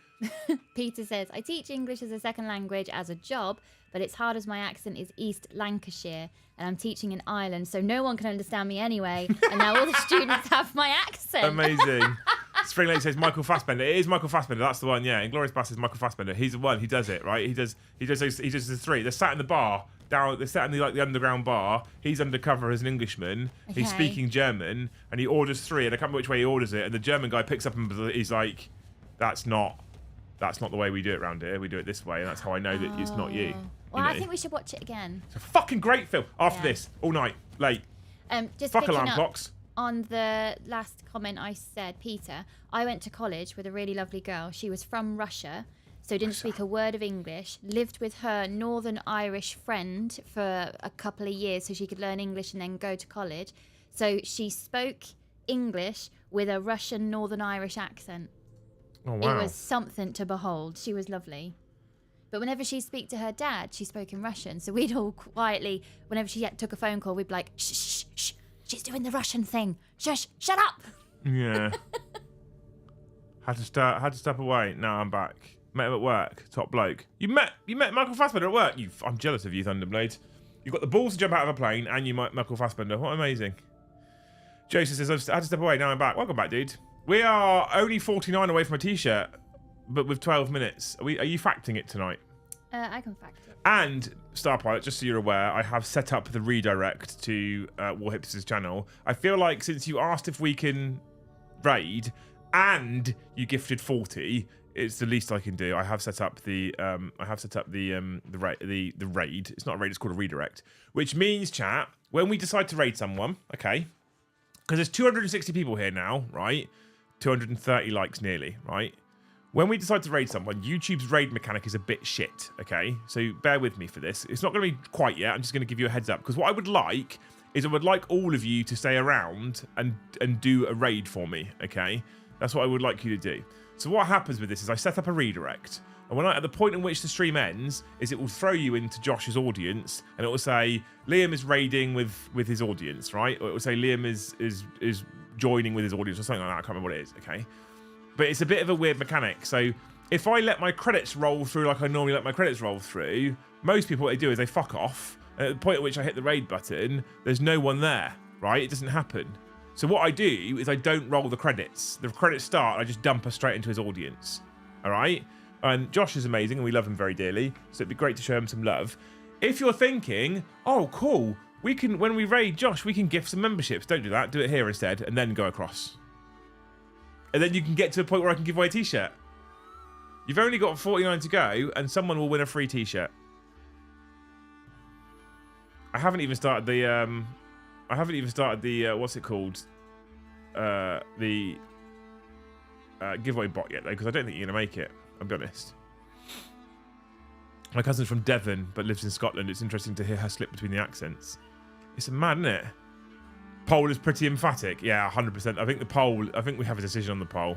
Peter says, I teach English as a second language as a job, but it's hard as my accent is East Lancashire and I'm teaching in Ireland, so no one can understand me anyway. And now all the students have my accent. Amazing. Spring Lake says Michael Fassbender. It is Michael Fassbender. That's the one. Yeah, Inglourious Basterds, Michael Fassbender. He's the one. He does it, right? He does the 3. They're sat in the bar. They're sat in the underground bar. He's undercover as an Englishman. Okay. He's speaking German, and he orders 3. And I can't remember which way he orders it. And the German guy picks up and he's like, "That's not the way we do it around here. We do it this way." And that's how I know that it's not you. Well, I think we should watch it again. It's a fucking great film. After this, all night, late. Just fuck picking alarm up clocks. On the last comment I said, Peter, I went to college with a really lovely girl. She was from Russia, so didn't speak a word of English. Lived with her Northern Irish friend for a couple of years so she could learn English and then go to college. So she spoke English with a Russian Northern Irish accent. Oh, wow. It was something to behold. She was lovely. But whenever she'd speak to her dad, she spoke in Russian. So we'd all quietly, whenever she took a phone call, we'd be like, shh, shh, shh, she's doing the Russian thing. Shush, shut up. Yeah. had to step away. Now I'm back. Met him at work. Top bloke. You met Michael Fassbender at work. I'm jealous of you, Thunderblade. You've got the balls to jump out of a plane, and you met Michael Fassbender. What amazing. Jason says, I had to step away. Now I'm back. Welcome back, dude. We are only 49 away from a t-shirt, but with 12 minutes. Are you facting it tonight? I can fact it. And Star Pilot, just so you're aware, I have set up the redirect to Warhipster's channel. I feel like since you asked if we can raid and you gifted 40, it's the least I can do. I have set up the raid. It's not a raid. It's called a redirect, which means, chat, when we decide to raid someone, okay, because there's 260 people here now, right? 230 likes nearly, right? When we decide to raid someone, YouTube's raid mechanic is a bit shit, okay? So bear with me for this. It's not going to be quite yet. I'm just going to give you a heads up. Because what I would like is I would like all of you to stay around and do a raid for me, okay? That's what I would like you to do. So what happens with this is I set up a redirect. And at the point in which the stream ends, is it will throw you into Josh's audience, and it will say Liam is raiding with his audience, right? Or it will say Liam is joining with his audience or something like that. I can't remember what it is, okay? But it's a bit of a weird mechanic. So if I let my credits roll through like I normally let my credits roll through, most people what they do is they fuck off, And at the point at which I hit the raid button, there's no one there, right? It doesn't happen. So what I do is I don't roll the credits. The credits start, I just dump her straight into his audience. All right? And Josh is amazing and we love him very dearly. So it'd be great to show him some love. If you're thinking, oh, cool, we can, when we raid Josh, we can gift some memberships. Don't do that. Do it here instead and then go across. And then you can get to a point where I can give away a t-shirt. You've only got 49 to go and someone will win a free t-shirt. I haven't even started the what's it called? The giveaway bot yet though, because I don't think you're gonna make it. I'll be honest. My cousin's from Devon but lives in Scotland. It's interesting to hear her slip between the accents. It's mad, isn't it? Poll is pretty emphatic. Yeah, 100%. I think we have a decision on the poll.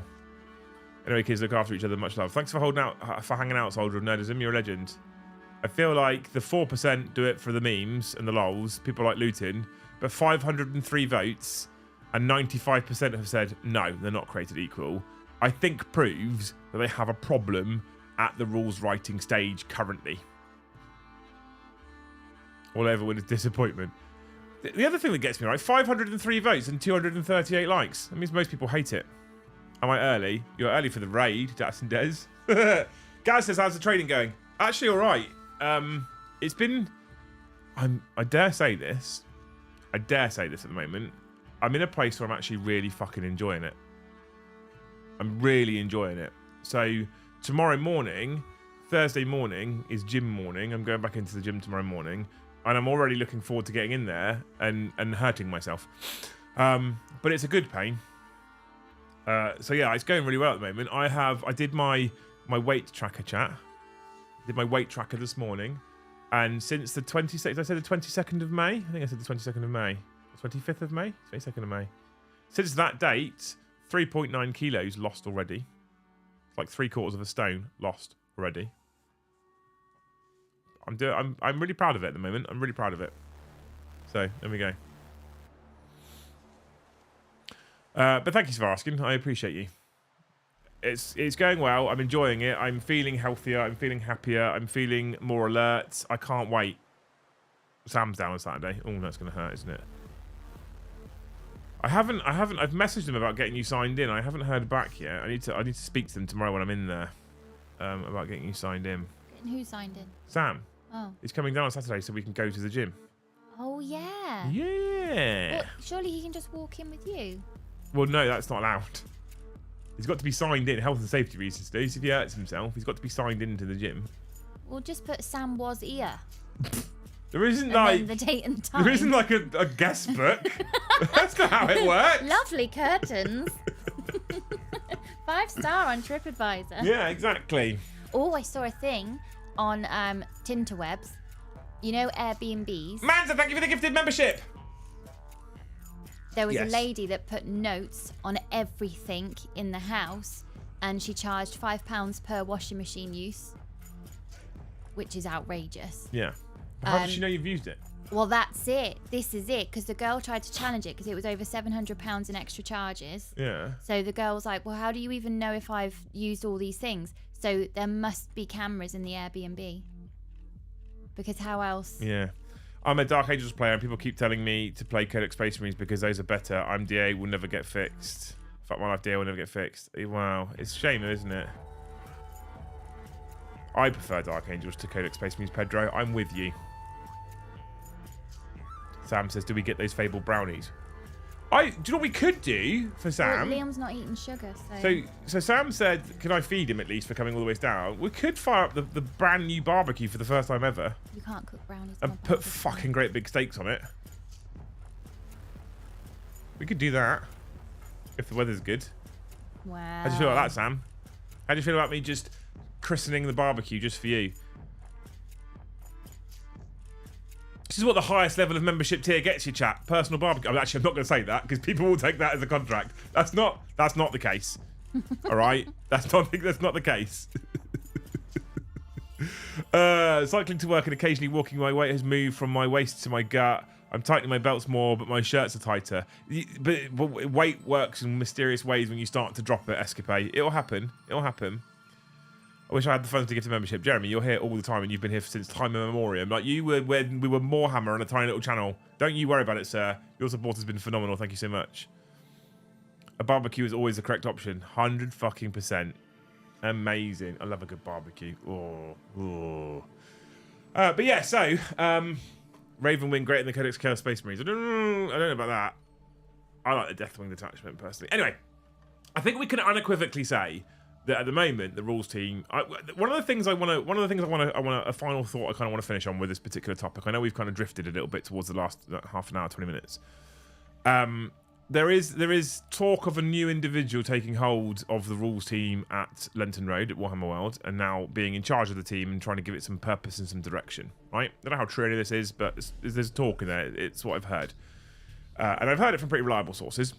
Anyway, kids, look after each other. Much love. Thanks for hanging out, Soldier of Nerdism. You're a legend. I feel like the 4% do it for the memes and the lols. People like looting. But 503 votes and 95% have said no, they're not created equal. I think proves that they have a problem at the rules writing stage currently. All I ever win is disappointment. The other thing that gets me right, 503 votes and 238 likes. That means most people hate it. Am I early? You're early for the raid, Das and Des. Gaz says, how's the trading going? Actually, all right. It's been... I dare say this. I dare say this at the moment. I'm in a place where I'm actually really fucking enjoying it. I'm really enjoying it. So tomorrow morning, Thursday morning, is gym morning. I'm going back into the gym tomorrow morning. And I'm already looking forward to getting in there and hurting myself. But it's a good pain. So yeah, it's going really well at the moment. I did my weight tracker chat. I did my weight tracker this morning. And since the 26th, I said the 22nd of May? I think I said the 22nd of May. 25th of May? 22nd of May. Since that date, 3.9 kilos lost already. It's like 3/4 of a stone lost already. I'm really proud of it at the moment. I'm really proud of it. So there we go. But thank you for asking. I appreciate you. It's going well. I'm enjoying it. I'm feeling healthier. I'm feeling happier. I'm feeling more alert. I can't wait. Sam's down on Saturday. Oh, that's going to hurt, isn't it? I've messaged them about getting you signed in. I haven't heard back yet. I need to speak to them tomorrow when I'm in there about getting you signed in. And who signed in? Sam. Oh. He's coming down on Saturday so we can go to the gym. Oh, yeah. Yeah. Well, surely he can just walk in with you. Well, no, that's not allowed. He's got to be signed in, health and safety reasons, Steve. If he hurts himself, he's got to be signed into the gym. Well, just put Sam was here. There isn't And like then the date and time. there isn't like a guest book. That's not how it works. Lovely curtains. 5-star on TripAdvisor. Yeah, exactly. Oh, I saw a thing on Tinterwebs. You know Airbnbs? Manza, thank you for the gifted membership. There was Yes. a lady that put notes on everything in the house, and she charged £5 per washing machine use, which is outrageous. Yeah. How does she know you've used it? Well, that's it. This is it, because the girl tried to challenge it because it was over £700 in extra charges. Yeah. So the girl was like, well, how do you even know if I've used all these things? So there must be cameras in the Airbnb. Because how else? Yeah. I'm a Dark Angels player and people keep telling me to play Codex Space Marines because those are better. I'm DA, will never get fixed. Fuck my life, DA will never get fixed. Wow. It's a shame, isn't it? I prefer Dark Angels to Codex Space Marines, Pedro. I'm with you. Sam says, do we get those fabled brownies? Do you know what we could do for Sam? Well, Liam's not eating sugar, so... So Sam said, can I feed him at least for coming all the way down? We could fire up the brand new barbecue for the first time ever. You can't cook brownies. And put fucking great big steaks on it. We could do that. If the weather's good. Wow. How do you feel about that, Sam? How do you feel about me just christening the barbecue just for you? This is what the highest level of membership tier gets you, chat. Personal barbecue. I'm not going to say that because people will take that as a contract. That's not the case. All right, that's not the case. Cycling to work and occasionally walking my weight has moved from my waist to my gut. I'm tightening my belts more, but my shirts are tighter. But weight works in mysterious ways when you start to drop it, Escapade. It'll happen. It'll happen. I wish I had the funds to give to membership. Jeremy, you're here all the time, and you've been here since time immemorial. Like you were when we were Warhammer on a tiny little channel. Don't you worry about it, sir. Your support has been phenomenal. Thank you so much. A barbecue is always the correct option. 100%. Amazing. I love a good barbecue. Oh. But yeah, so Ravenwing great in the Codex Chaos Space Marines. I don't know about that. I like the Deathwing detachment personally. Anyway, I think we can unequivocally say that at the moment the rules team. One of the things I want to. A final thought I kind of want to finish on with this particular topic. I know we've kind of drifted a little bit towards the last half an hour, 20 minutes. There is talk of a new individual taking hold of the rules team at Lenton Road at Warhammer World and now being in charge of the team and trying to give it some purpose and some direction. Right? I don't know how true any of this is, but there's talk in there. It's what I've heard, and I've heard it from pretty reliable sources.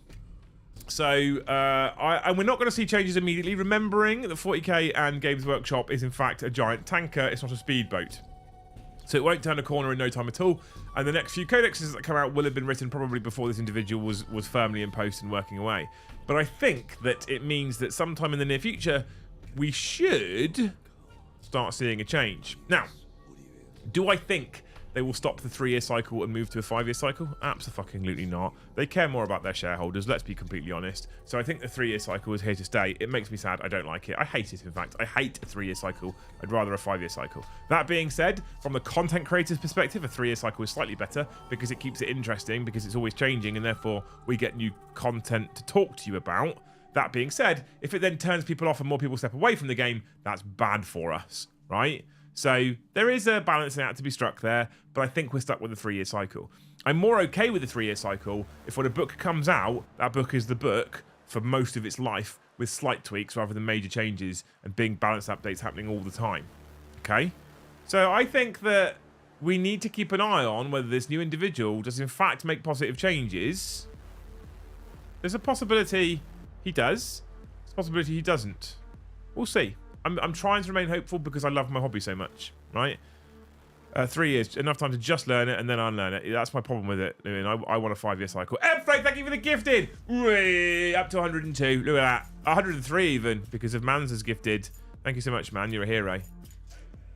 So, and we're not going to see changes immediately, remembering that 40k and Games Workshop is in fact a giant tanker, it's not a speedboat. So it won't turn a corner in no time at all, and the next few codexes that come out will have been written probably before this individual was firmly in post and working away. But I think that it means that sometime in the near future, we should start seeing a change. Now, do I think they will stop the 3-year cycle and move to a 5-year cycle? Absolutely not. They care more about their shareholders, let's be completely honest. So I think the 3-year cycle is here to stay. It makes me sad. I don't like it. I hate it, in fact. I hate a 3-year cycle. I'd rather a 5-year cycle. That being said, from the content creator's perspective, a 3-year cycle is slightly better because it keeps it interesting, because it's always changing, and therefore we get new content to talk to you about. That being said, if it then turns people off and more people step away from the game, that's bad for us, right? So there is a balancing act to be struck there, but I think we're stuck with a 3-year cycle. I'm more okay with the 3-year cycle if when a book comes out, that book is the book for most of its life with slight tweaks rather than major changes and big balance updates happening all the time. Okay? So I think that we need to keep an eye on whether this new individual does in fact make positive changes. There's a possibility he does. There's a possibility he doesn't. We'll see. I'm trying to remain hopeful because I love my hobby so much, right? 3 years, enough time to just learn it and then unlearn it. That's my problem with it. I mean, I want a 5-year cycle. Frank, thank you for the gifted. Whee, up to 102. Look at that. 103 even, because of Mans has gifted. Thank you so much, man. You're a hero.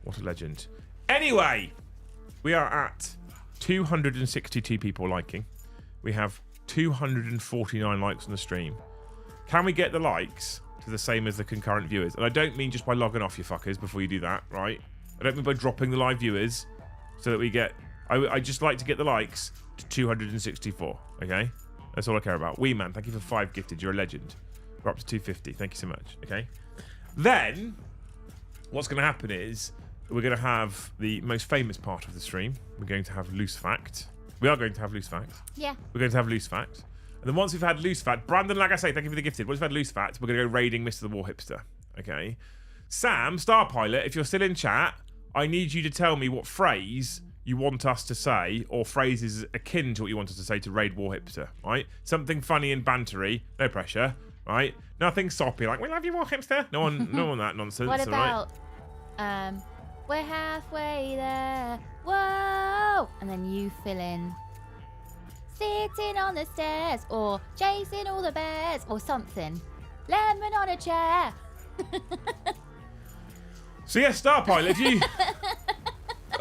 What a legend. Anyway, we are at 262 people liking. We have 249 likes on the stream. Can we get the likes to the same as the concurrent viewers? And I don't mean just by logging off, you fuckers, before you do that, right? I don't mean by dropping the live viewers so that we get... I just like to get the likes to 264, okay? That's all I care about. Wee Man, thank you for 5 gifted. You're a legend. We're up to 250. Thank you so much, okay? Then, what's going to happen is we're going to have the most famous part of the stream. We're going to have Lucifacts. We are going to have Lucifacts. Yeah. We're going to have Lucifacts. And then once we've had Lucifact, Brandon, like I say, thank you for the gifted. Once we've had Lucifact, we're going to go raiding Mr. the War Hipster. Okay? Sam, Star Pilot, if you're still in chat, I need you to tell me what phrase you want us to say, or phrases akin to what you want us to say to raid War Hipster, right? Something funny and bantery, no pressure, right? Nothing soppy, like, we love you, War Hipster. No one that nonsense, What about, right? We're halfway there, whoa! And then you fill in, sitting on the stairs, or chasing all the bears, or something. Lemon on a chair. So yeah, Star Pilot, if you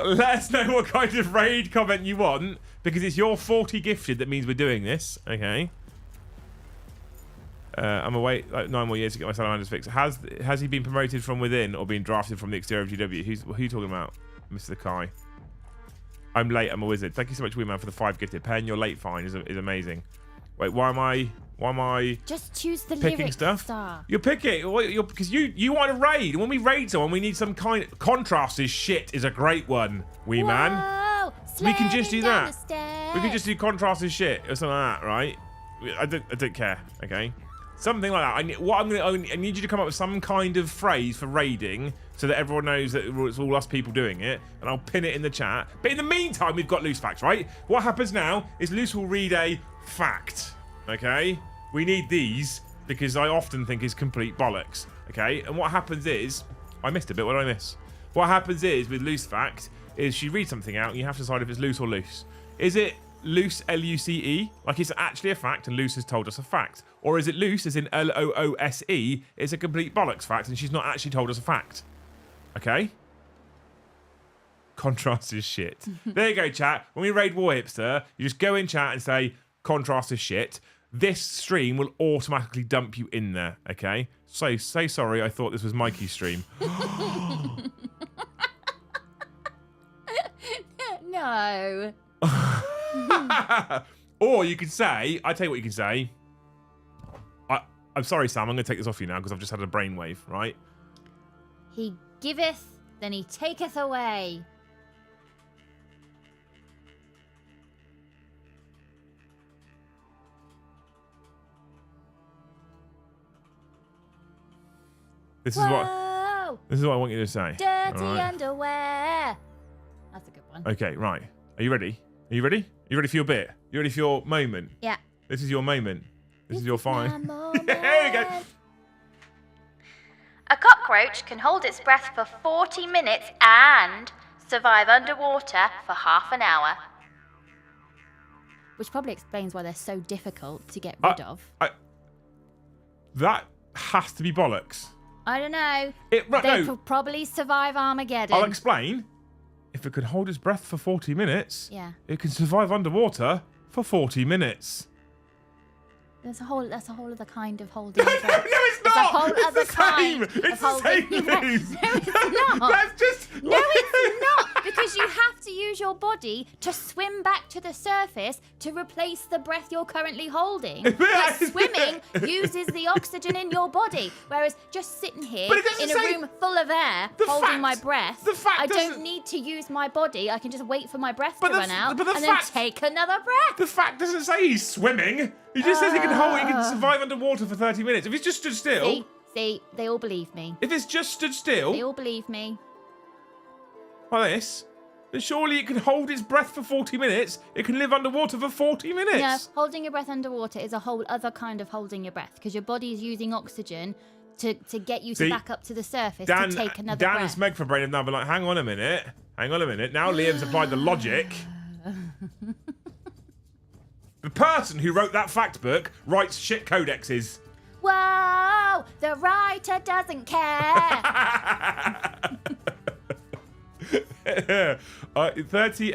let us know what kind of raid comment you want, because it's your 40 gifted that means we're doing this, okay? I'm away like 9 more years to get my salamanders fixed. Has he been promoted from within or been drafted from the exterior of GW? Who are you talking about, Mr. Kai? I'm late. I'm a wizard. Thank you so much, Weeman, for the 5 gifted. Paying your late fine is amazing. Wait, why am I? Just choose the picking lyrics, stuff. Star. You're picking because you want to raid, and when we raid someone, we need some kind. Contrast is shit is a great one, Weeman. We can just do that. We can just do contrast is shit or something like that, right? I don't care. Okay. Something like that. I need you to come up with some kind of phrase for raiding so that everyone knows that it's all us people doing it, and I'll pin it in the chat. But in the meantime, we've got Lucifacts, right? What happens now is Luce will read a fact, okay? We need these because I often think is complete bollocks, okay? And what happens is, I missed a bit. What did I miss? What happens is with Lucifact is she reads something out and you have to decide if it's loose or loose. Is it loose, L-U-C-E, like it's actually a fact and Luce has told us a fact? Or is it loose, as in L-O-O-S-E, it's a complete bollocks fact and she's not actually told us a fact? Okay? Contrast is shit. There you go, chat. When we raid War Hipster, you just go in chat and say, contrast is shit. This stream will automatically dump you in there, okay? So, say sorry, I thought this was Mikey's stream. No. Or you could say, I tell you what you could say. I'm sorry, Sam, I'm going to take this off you now because I've just had a brainwave, right? He giveth, then he taketh away. This is what I want you to say. Dirty underwear. That's a good one. Okay, right. Are you ready? Are you ready? Are you ready for your bit? You ready for your moment? Yeah. This is your moment. This is your fine. There we go. A cockroach can hold its breath for 40 minutes and survive underwater for half an hour. Which probably explains why they're so difficult to get rid of. That has to be bollocks. I don't know. They could probably survive Armageddon. I'll explain. If it could hold its breath for 40 minutes, yeah, it can survive underwater for 40 minutes. That's a whole other kind of holding. No, it's not. It's a whole other the same. kind. It's the same news. No, it's not. That's just. No, it's not. Because you have to use your body to swim back to the surface to replace the breath you're currently holding. But swimming uses the oxygen in your body, whereas just sitting here in a room full of air, holding my breath, I don't need to use my body. I can just wait for my breath to run out and then take another breath. The fact doesn't say he's swimming. He just says he can survive underwater for 30 minutes. If he's just stood still. See, they all believe me. If it's just stood still. They all believe me. Like this, then surely it can hold its breath for 40 minutes. It can live underwater for 40 minutes. No, holding your breath underwater is a whole other kind of holding your breath because your body is using oxygen to get you to back up to the surface to take another breath. Dan and Smeg for brain have now been like, hang on a minute. Now Liam's applied the logic. The person who wrote that fact book writes shit codexes. Whoa! The writer doesn't care. 30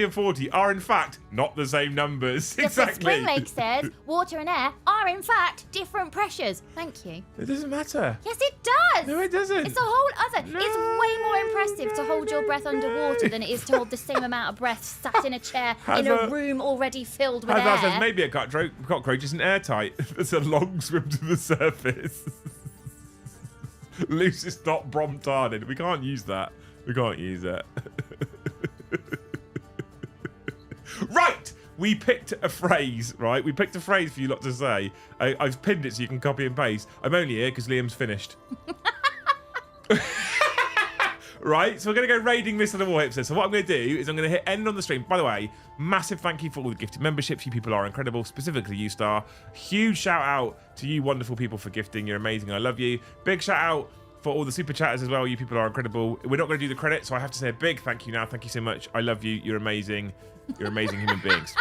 and 40 are in fact not the same numbers. Just Exactly. Spring Lake says water and air are in fact different pressures. Thank you. It doesn't matter. Yes, it does. No, it doesn't. It's a whole other. No. It's way more impressive to hold your breath underwater than it is to hold the same amount of breath sat in a chair in a room already filled with air. Says maybe a cockroach isn't airtight. It's a long swim to the surface. Loosest dot Bromtarded. We can't use that. We can't use that. Right! We picked a phrase, right? We picked a phrase for you lot to say. I've pinned it so you can copy and paste. I'm only here because Liam's finished. Right? So we're going to go raiding this on the War Hipster. So what I'm going to do is I'm going to hit end on the stream. By the way, massive thank you for all the gifted memberships. You people are incredible, specifically you, Star. Huge shout out to you wonderful people for gifting. You're amazing. I love you. Big shout out for all the super chatters as well. You people are incredible. We're not going to do the credits, so I have to say a big thank you now. Thank you so much. I love you. You're amazing. You're amazing human beings.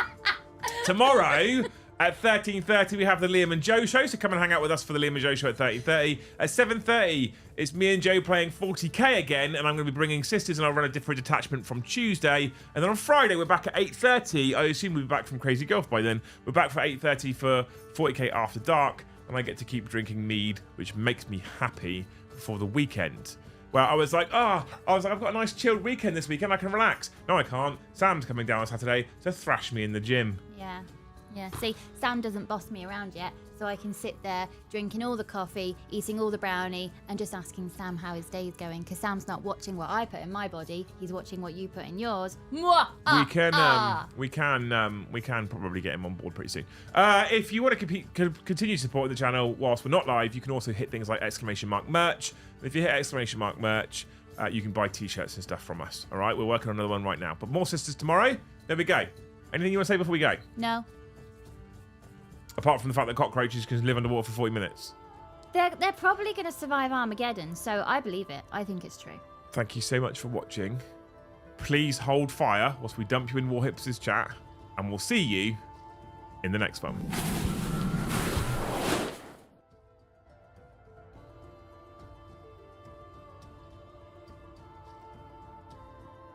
Tomorrow at 13:30 we have the Liam and Joe show, so come and hang out with us for the Liam and Joe show at 13:30. At 7:30 it's me and Joe playing 40k again, and I'm going to be bringing sisters, and I'll run a different detachment from Tuesday. And then on Friday we're back at 8:30. I assume we'll be back from Crazy Golf by then. We're back for 8:30 for 40k After Dark, and I get to keep drinking mead, which makes me happy for the weekend. Well, I was like, I've got a nice chilled weekend this weekend. I can relax. No, I can't. Sam's coming down on Saturday to thrash me in the gym. Yeah. See, Sam doesn't boss me around yet, so I can sit there drinking all the coffee, eating all the brownie, and just asking Sam how his day's going. Because Sam's not watching what I put in my body; he's watching what you put in yours. We can probably get him on board pretty soon. If you want to continue supporting the channel whilst we're not live, you can also hit things like !mark merch. If you hit !mark merch, you can buy t-shirts and stuff from us. All right, we're working on another one right now. But more sisters tomorrow. There we go. Anything you want to say before we go? No. Apart from the fact that cockroaches can live underwater for 40 minutes. They're probably going to survive Armageddon, so I believe it. I think it's true. Thank you so much for watching. Please hold fire whilst we dump you in War Hipster's chat, and we'll see you in the next one.